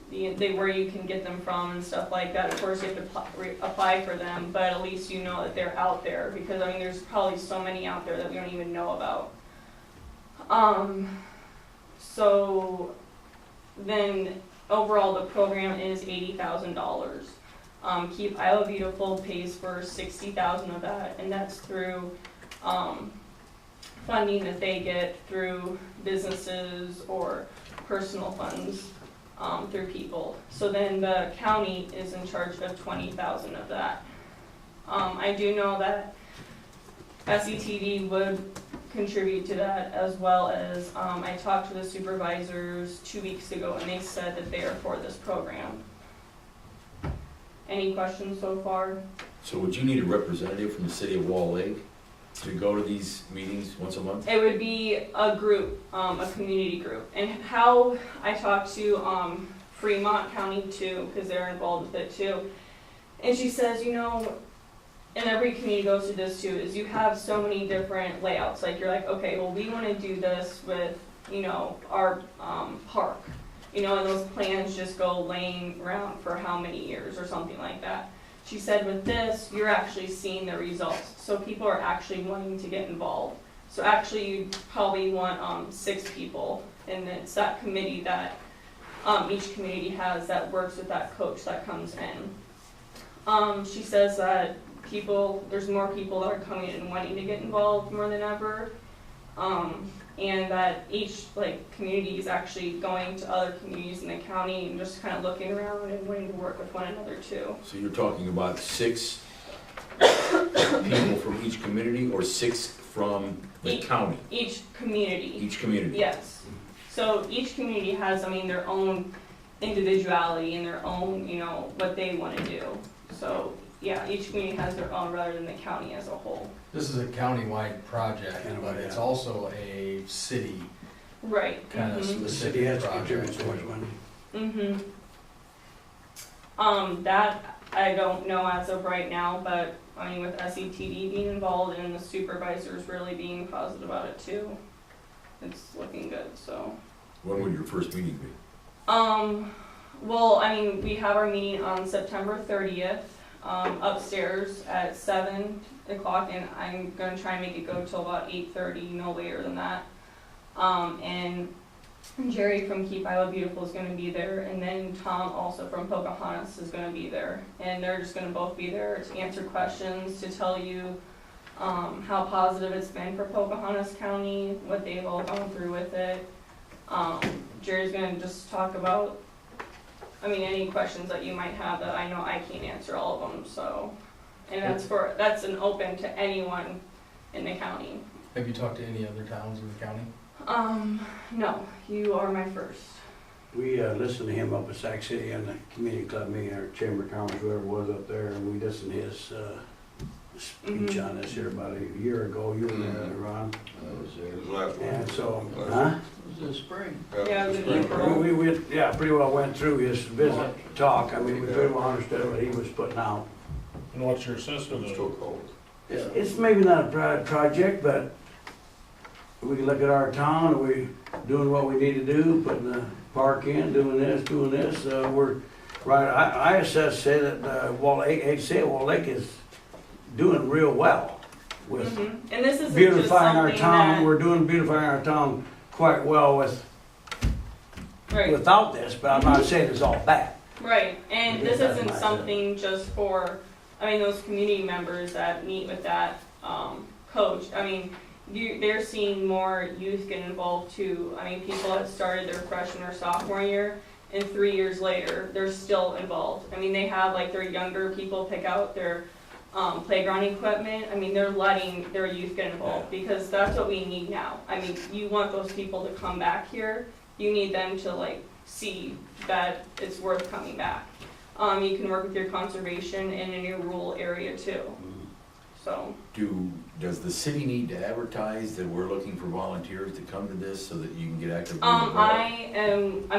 where you can get them from and stuff like that. Of course, you have to apply for them, but at least you know that they're out there, because I mean, there's probably so many out there that we don't even know about. So then overall the program is $80,000. Keep Iowa Beautiful pays for $60,000 of that, and that's through funding that they get through businesses or personal funds through people. So then the county is in charge of $20,000 of that. I do know that SETD would contribute to that, as well as I talked to the supervisors 2 weeks ago, and they said that they are for this program. Any questions so far? So would you need a representative from the city of Wall Lake? to go to these meetings once a month? It would be a group, a community group. And how I talked to Fremont County too, because they're involved with it too. And she says, you know, and every community goes through this too, is you have so many different layouts. Like you're like, okay, well, we want to do this with, you know, our park. You know, and those plans just go laying around for how many years or something like that. She said with this, you're actually seeing the results. So people are actually wanting to get involved. So actually you probably want 6 people, and it's that committee that each community has that works with that coach that comes in. She says that there's more people that are coming in wanting to get involved more than ever. And that each community is actually going to other communities in the county and just kind of looking around and wanting to work with one another too. So you're talking about 6 people from each community, or 6 from the county? Each community. Each community? Yes. So each community has, their own individuality and their own, what they want to do. So yeah, each community has their own rather than the county as a whole. This is a countywide project, but it's also a city Right. kind of The city has specific to contribute project. so much money. That I don't know as of right now, but with SETD being involved and the supervisors really being positive about it too, it's looking good, so. When would your first meeting be? Well, we have our meeting on September 30th, upstairs at 7 o'clock, and I'm gonna try and make it go till about 8:30, no later than that. And Jerry from Keep Iowa Beautiful is gonna be there, and then Tom also from Pocahontas is gonna be there. And they're just gonna both be there to answer questions, to tell you, how positive it's been for Pocahontas County, what they've all gone through with it. Jerry's gonna just talk about, any questions that you might have that I know I can't answer all of them, so. And that's an open to anyone in the county. Have you talked to any other towns in the county? No, you are my first. We listened to him up at Sac City in the community club meeting, or Chamber of Commerce, whoever it was up there, and we listened to his speech on this here about a year ago. You were there, Ron. I was there. It was last one. And so, Last huh? It was this spring. Yeah, it was it's in been- April. We pretty well went through his visit talk. We pretty well understood what he was putting out. And what's your assessment It's of still it? cold. It's maybe not a project, but we can look at our town, are we doing what we need to do, putting the park in, doing this, we're, right, I say that, Wall Lake is doing real well with And this isn't just beautifying our something town, that, we're doing beautifying our town quite well right, without this, but I'm not saying it's all bad. right, and this That's isn't my- something just for, those community members that meet with that, coach. They're seeing more youth get involved too. People that started their freshman or sophomore year, and 3 years later, they're still involved. They have their younger people pick out their playground equipment. They're letting their youth get involved because that's what we need now. You want those people to come back here. You need them to see that it's worth coming back. You can work with your conservation and in your rural area too. So. Does the city need to advertise that we're looking for volunteers to come to this so that you can get actively involved?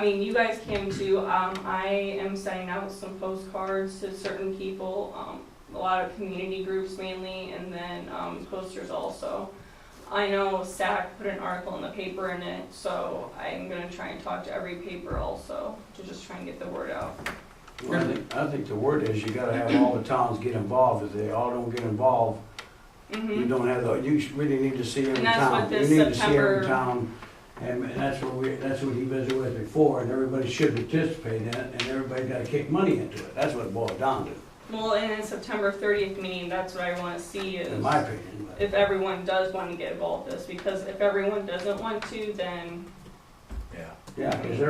You guys came too. I am sending out some postcards to certain people, a lot of community groups mainly, and then posters also. I know SAC put an article in the paper in it, so I'm gonna try and talk to every paper also to just try and get the word out. Well, I think the word is you gotta have all the towns get involved. If they all don't get involved, you don't have you really need to see every And that's town. what You this need to see every September- town, and that's what he visited with before, and everybody should participate in it, and everybody's gotta kick money into it. That's what it boils down to, Well, and in September 30th meeting, that's what I wanna see is in my opinion. But if everyone does want to get involved with this, because if everyone doesn't want to, then, yeah, because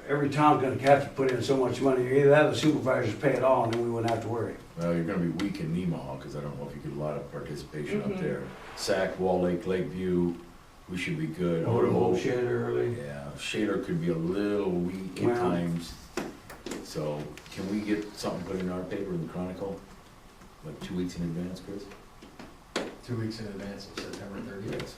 every town's gonna have to put in so much money. Either that or the supervisors pay it all, and then we wouldn't have to worry. Well, you're gonna be weak in Nemaha, because I don't know if you get a lot of participation up Mhm. there. Sac, Wall Lake, Lakeview, we should be good. Old shit early. Yeah, Shaler could be a little weak at Well- times. So, can we get something put in our paper, in the Chronicle, 2 weeks in advance, Chris? 2 weeks in advance of September 30th.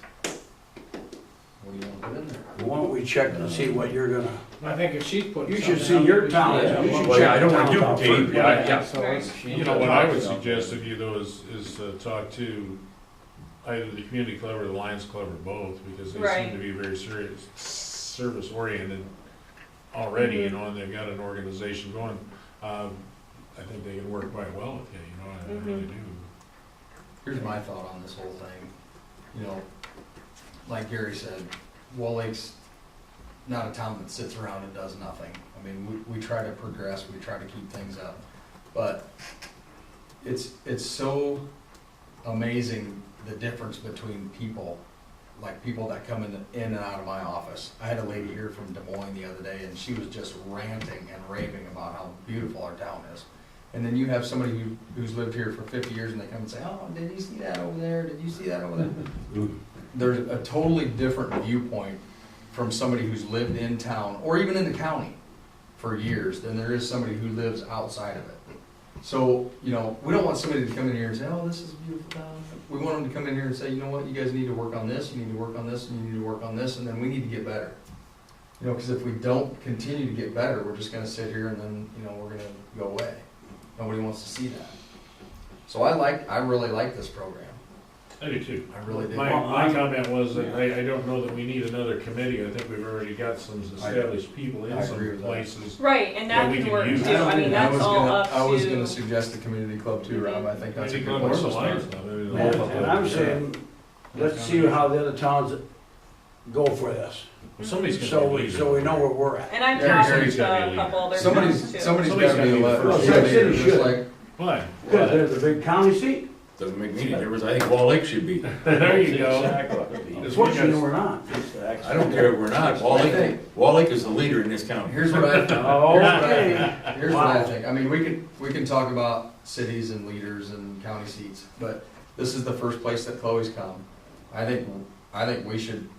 What do you want to put in there? Why don't we check to see what you're gonna, I think if she's putting you should something see out, your we should- town, yeah, you should Well, check I don't wanna the town duplicate, first. yeah. So it's- You know, what I would suggest of you though is to talk to either the community club or the Lions Club or both, because they Right. seem to be very serious, service oriented already, you know, and they've got an organization going. I think they can work quite well with you, you know, I really do. Here's my thought on this whole thing. You know, like Gary said, Wall Lake's not a town that sits around and does nothing. I mean, we try to progress, we try to keep things up. But it's so amazing the difference between people, like people that come in and out of my office. I had a lady here from Des Moines the other day, and she was just ranting and raving about how beautiful our town is. And then you have somebody who's lived here for 50 years, and they come and say, oh, did you see that over there? Did you see that over there? There's a totally different viewpoint from somebody who's lived in town, or even in the county, for years, than there is somebody who lives outside of it. So, you know, we don't want somebody to come in here and say, oh, this is a beautiful town. We want them to come in here and say, you know what, you guys need to work on this, you need to work on this, and you need to work on this, and then we need to get better. You know, because if we don't continue to get better, we're just gonna sit here and then, you know, we're gonna go away. Nobody wants to see that. So I really like this program. I do too. I really do. My comment was that I don't know that we need another committee. I think we've already got some established people in I some agree with that. places. Right, and Yeah, that we can can work use too, I mean, that's all up to. I was gonna suggest the community club too, Rob, I think that's a Community good club or place the to Lions start. Club. I mean, And I'm saying, let's see how the other towns go for this. Somebody's gonna So be we, leading. so we know where we're at. And I'm Gary- talking Gary's to gotta be a a couple other Somebody's towns too. gotta gotta be be the first. Well, City just should. like, Why? Because they're the big county seat. Doesn't make me any difference, I think Wall Lake should be. There you go. Unfortunately, we're not. I don't care if we're not, Wall Lake is the leader in this county. here's what I think. Okay. Here's what I think. I mean, we can talk about cities and leaders and county seats, but this is the first place that Chloe's come. I think we should,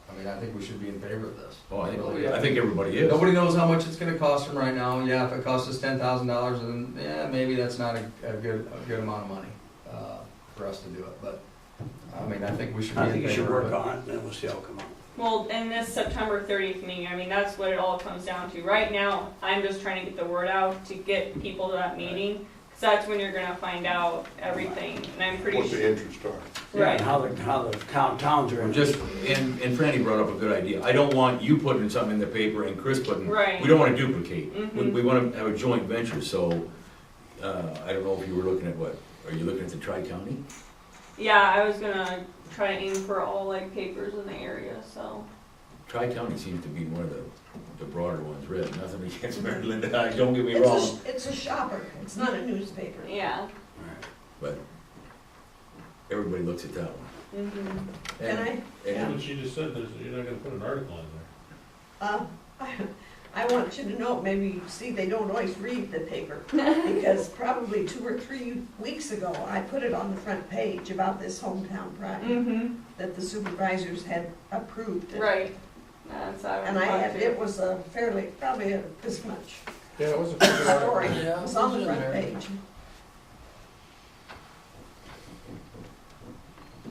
I think we should be in favor of this. Oh, Really. I think everybody is. Nobody knows how much it's gonna cost them right now. Yeah, if it costs us $10,000, then, yeah, maybe that's not a good amount of money, for us to do it, but, I mean, I think we should be I in think you should favor work of it. on it, and then we'll see how it come out. Well, in this September 30th meeting, I mean, that's what it all comes down to. Right now, I'm just trying to get the word out to get people to that meeting, because that's when you're gonna find out everything, and I'm pretty What sure. the interest are. Yeah, Right. and how the towns are. I'm just, and Franny brought up a good idea. I don't want you putting something in the paper and Chris putting, Right. we don't wanna duplicate. Mhm. We wanna have a joint venture, so, I don't know if you were looking at what, are you looking at the Tri-County? Yeah, I was gonna try to aim for all like papers in the area, so. Tri-County seems to be one of the broader ones, read, nothing against Mary Linda, don't get me wrong, It's a shopper, it's not a newspaper. Yeah. but everybody looks at that one. Mm-hmm. Can I? And- What she just said, you're not gonna put an article in there. I want you to know, maybe, see, they don't always read the paper, because probably 2 or 3 weeks ago, I put it on the front page about this hometown pride, Mm-hmm. that the supervisors had approved. it. Right. That's how And I had, it was a fairly, probably this much Yeah, it was a pretty good article. story, Yeah, it was on the it was in front there. page.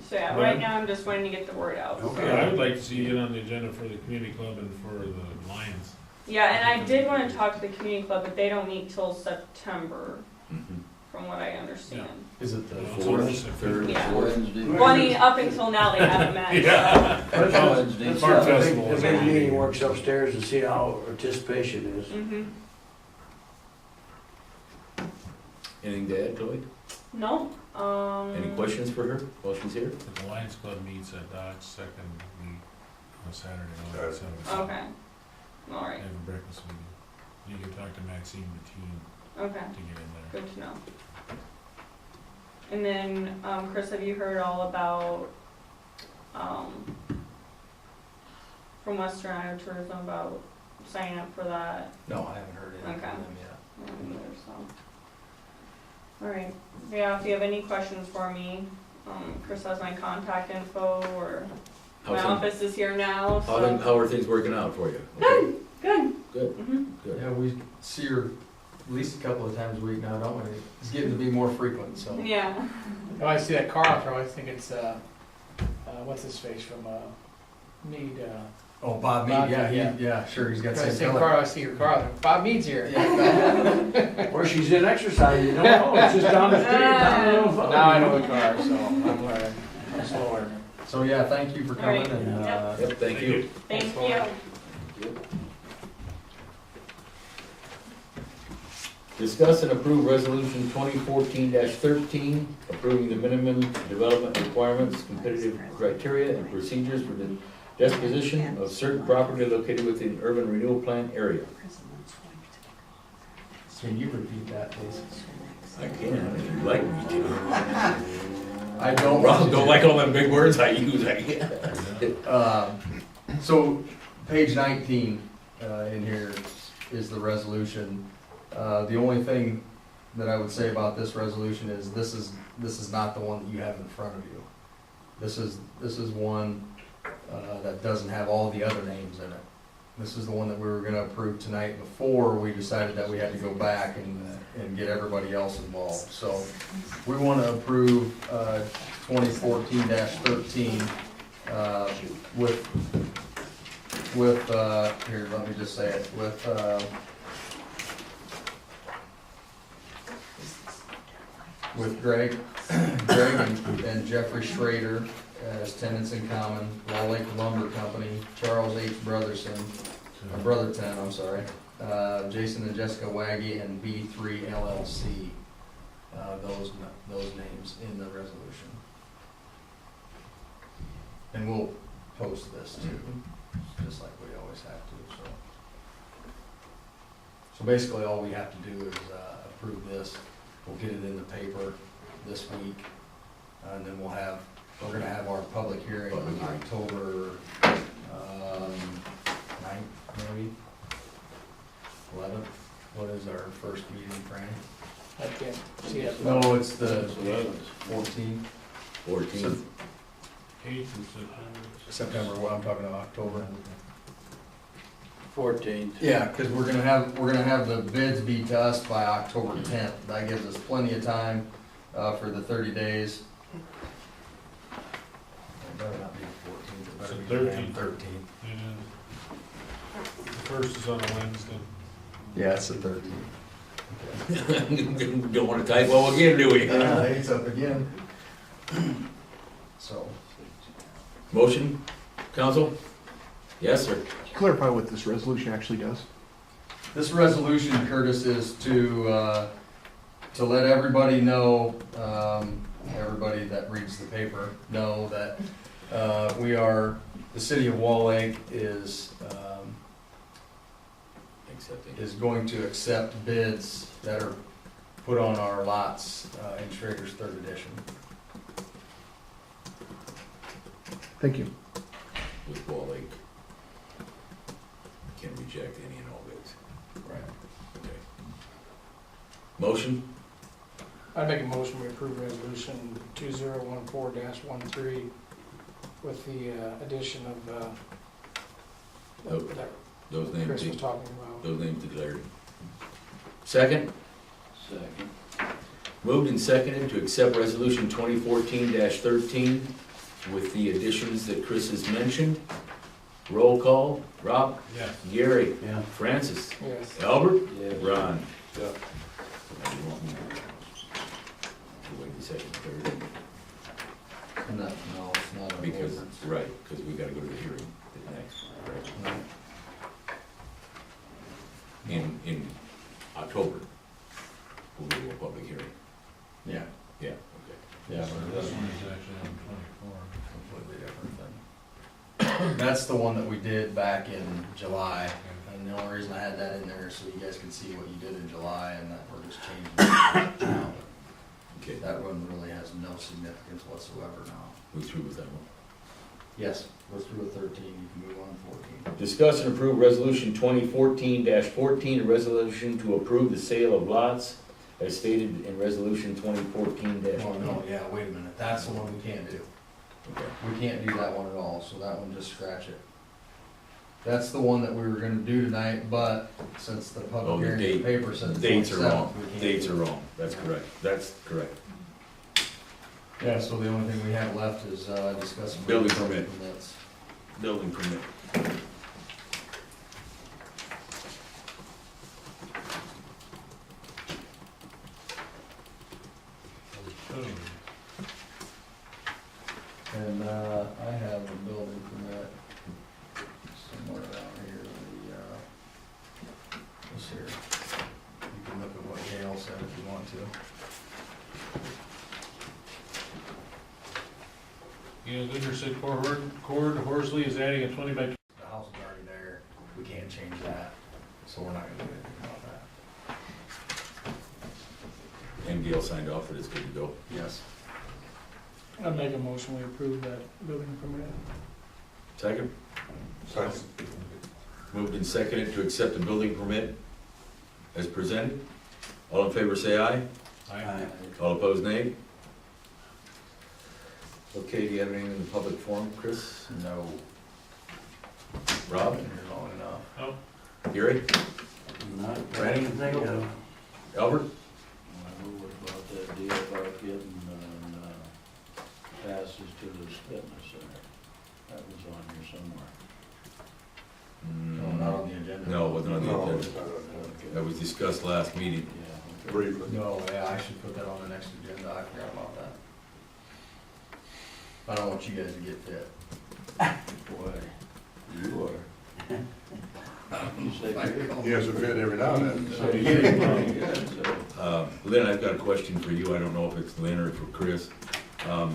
So yeah, right now I'm just waiting to get the word out. Okay. Yeah, I would like to see you get on the agenda for the community club and for the Lions. Yeah, and I did want to talk to the community club, but they don't meet till September, Mhm. from what I understand. Is it the Well, Fourth, third, Yeah. fourth. Wednesday. Well, I mean, up until now, they haven't met, Yeah. so. Wednesday. Let's Farm have the festival big, is the big on. meeting works upstairs and see how participation is. Mm-hmm. Anything to add, Chloe? No, Any questions for her while she's here? The Lions Club meets at Doc's second week on Saturday night at 7 o'clock. Okay, all right, Have a breakfast meeting. You can talk to Maxine Mateen okay, to get in there. good to know. And then, Chris, have you heard all about, from Western Iowa Tourism about signing up for that? No, I haven't heard anything Okay. from them yet. I don't either, so. All right, yeah, if you have any questions for me, Chris has my contact info, or my How's office is here now, things- so. How are things working out for you? Okay? Good. Good, Mm-hmm. good. Yeah, we see her, at least a couple of times a week now, don't we? It's getting to be more frequent, so. Yeah. When I see that car out there, I think it's, what's his face from, Mead, Oh, Bob Bob Mead, yeah, Mead, yeah. yeah, sure, he's got the same same car, color. I see your car out there. Bob Mead's here. Or she's in exercise, you don't know, it's just down the street. Now I know the car, so I'm learning. I'm slow learning. So, yeah, thank you for coming, Alright. and, Yep, thank you. Thank Thanks, you. Discuss and approve resolution 2014-13, approving the minimum development requirements, competitive criteria, and procedures for the disposition of certain property located within urban renewal plan area. can you repeat that, please? I can, if you'd like me to. I don't. Rob, don't like all them big words I use, I can. So, page 19 in here is the resolution. The only thing that I would say about this resolution is this is not the one that you have in front of you. This is one that doesn't have all the other names in it. This is the one that we were gonna approve tonight before we decided that we had to go back and get everybody else involved. So we wanna approve 2014-13 with here, let me just say it, with Greg and Jeffrey Schrader as tenants in common, Wall Lake Lumber Company, Charles H. Brotherton, I'm sorry, Jason and Jessica Waggy, and B3 LLC. Those names in the resolution. And we'll post this too, just like we always have to, so. So basically, all we have to do is approve this. We'll get it in the paper this week, and then we're gonna have our public hearing on October 9th, maybe? 11th? What is our first meeting, Franny? I can't see it. No, it's the It's 11th. 14th, 14th. 8th of September. September, well, I'm talking about October. 14th. Yeah, because we're gonna have the bids be to us by October 10th. That gives us plenty of time for the 30 days. It better not be the 14th, it better It's be the the 13th. 13th. The first is on a Wednesday. Yeah, it's the 13th. Don't wanna type well again, do we? It's up again. So, Motion, council? Yes, sir. Clarify what this resolution actually does. this resolution, Curtis, is to let everybody know, everybody that reads the paper, know that the city of Wall Lake is going to accept bids that are put on our lots in Schrader's third edition. Thank you. With Wall Lake. Can reject any and all bids. Right. Okay. Motion? I'd make a motion we approve resolution 2014-13 with the addition of, Oh, that Those names, Chris was talking about. those names declared. Second? Second. Moved and seconded to accept resolution 2014-13 with the additions that Chris has mentioned. Roll call, Rob, Yes. Gary, Yeah. Francis, Yes. Albert, Yes. Ron. Yeah. Now you want me to wait a second, third, No, it's not an because, ordinance. right, because we gotta go to the hearing next, right? In October, we'll do a public hearing. Yeah, Yeah, okay. yeah. This one is actually on 24. Completely different thing. That's the one that we did back in July, and the only reason I had that in there is so you guys can see what you did in July, and that we're just changing it now. Okay, That one really has no significance whatsoever now. we through with that one. Yes, we're through with 13, you can move on to 14. Discuss and approve resolution 2014-14, a resolution to approve the sale of lots as stated in resolution 2014 Oh, no, yeah, wait a minute, that's the one we can't do. Okay. We can't do that one at all, so that one, just scratch it. That's the one that we were gonna do tonight, but since the Oh, public the hearing, date- the paper said the Dates are 27th, wrong, we can't dates do are it. wrong, that's correct. Yeah, so the only thing we have left is, discussing. Building permit. Permits. Building permit. And, I have a building permit somewhere around here, this here. You can look at what Gail said if you want to. Yeah, Goodner said Cord Horsley is adding a 20 by. The house is already there, we can't change that, so we're not gonna do anything about that. And Gail signed off that it's good to go. Yes. I'd make a motion, we approve that building permit. Second? Second. Moved and seconded to accept the building permit as presented. All in favor say aye. Aye. All opposed nay. Okay, do you have anything in the public forum, Chris? No. Rob? Been here long enough. Oh, Gary? Not Franny? anything, Albert? What about that deal about getting, passes to the fitness center? That was on here somewhere. No, not on the agenda. No, it wasn't on the No, agenda. it's not on That was discussed last meeting. Yeah, there. Briefly. No, yeah, I should put that on the next agenda, I forgot about that. I don't want you guys to get fit. boy, you are. You say good. He has a fit every now and then. So you say pretty good, so. Lynn, I've got a question for you. I don't know if it's Lynn or for Chris. How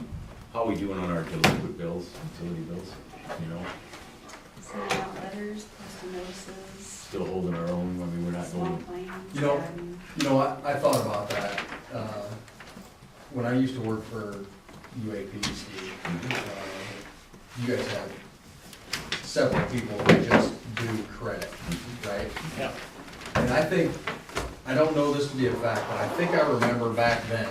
are we doing on our delinquent bills, utility bills? You know, Sending out letters, posting notices, still holding our own. I mean, we're not small going. claims. You know- and- You know, I thought about that, when I used to work for UAP, Steve, you guys have several people who just do credit, right? Yeah. And I think, I don't know this to be a fact, but I think I remember back then,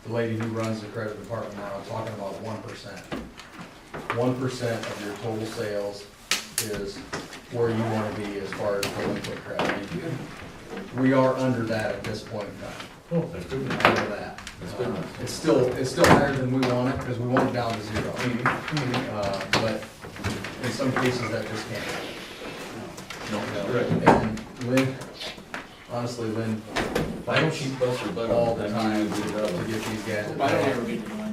the lady who runs the credit department now talking about 1%. 1% of your total sales is where you wanna be as far as delinquent credit. We are under that at this point in time. Oh, that's good. Under that. That's good. It's still higher than we want it, because we want it down to 0. But in some cases, that just can't happen. No, correct. And Lynn, honestly, Lynn, I don't keep bust your butt all all the the time time. to get these guys. I don't ever get to one.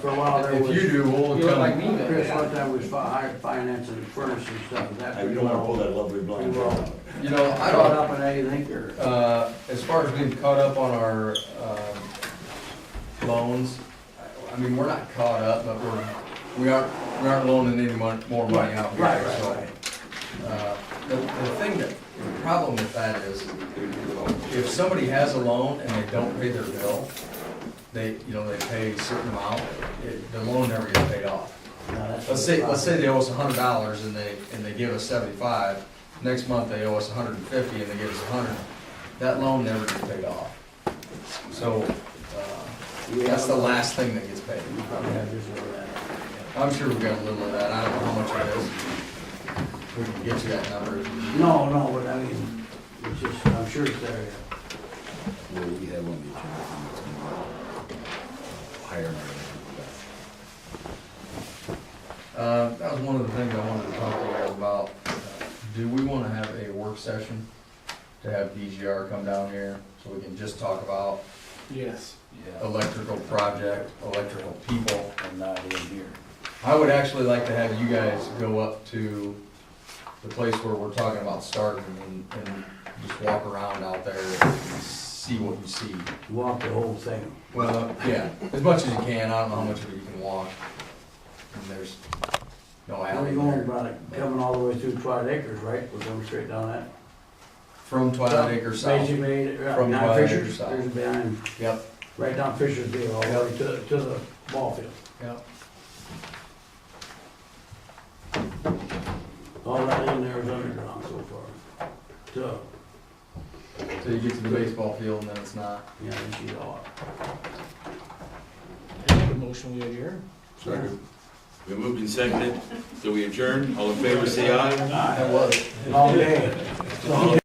For a while there If was. you do, we'll You look like come. me then. Chris, one time was financing furnace and stuff, and that. You don't wanna pull that lovely blind. Well, You know, I caught don't, up in anything, or? as far as being caught up on our, loans, I mean, we're not caught up, but we aren't loaning any more money out here. Right, so, right, right. The problem with that is, if somebody has a loan and they don't pay their bill, they pay a certain amount, the loan never gets paid off. No, that's Let's say they owe us $100 and they give us 75, next month they owe us 150 and they give us 100, that loan never gets paid off. So, that's the last thing that gets paid. You probably have this or that. I'm sure we've got a little of that, I don't know how much it is. We can get you that number. No, but I mean, it's just, I'm sure it's there, yeah. Well, we have on the agenda thing that's gonna hire our. That was one of the things I wanted to talk to you guys about. Do we want to have a work session to have DGR come down here so we can just talk about Yes. Yeah, electrical project, electrical people? I'm not in here. I would actually like to have you guys go up to the place where we're talking about starting and just walk around out there and see what you see. Walk the whole thing. Well, yeah, as much as you can. I don't know how much of it you can walk. And there's no We're alley going there. about it, coming all the way through Twilight Acres, right? We're going straight down that. From Twilight Acres South. Basically, right From behind Twilight Fisher's, Acres South. there's behind, Yep, right down Fisher's Deal, all the way to the ball field. yep. All that in there is underground so far. So, So you get to the baseball field and then it's not. yeah, you see it all. I make a motion, we adjourn. Second. We moved and seconded, so we adjourn. All in favor, say aye. That was. Long day.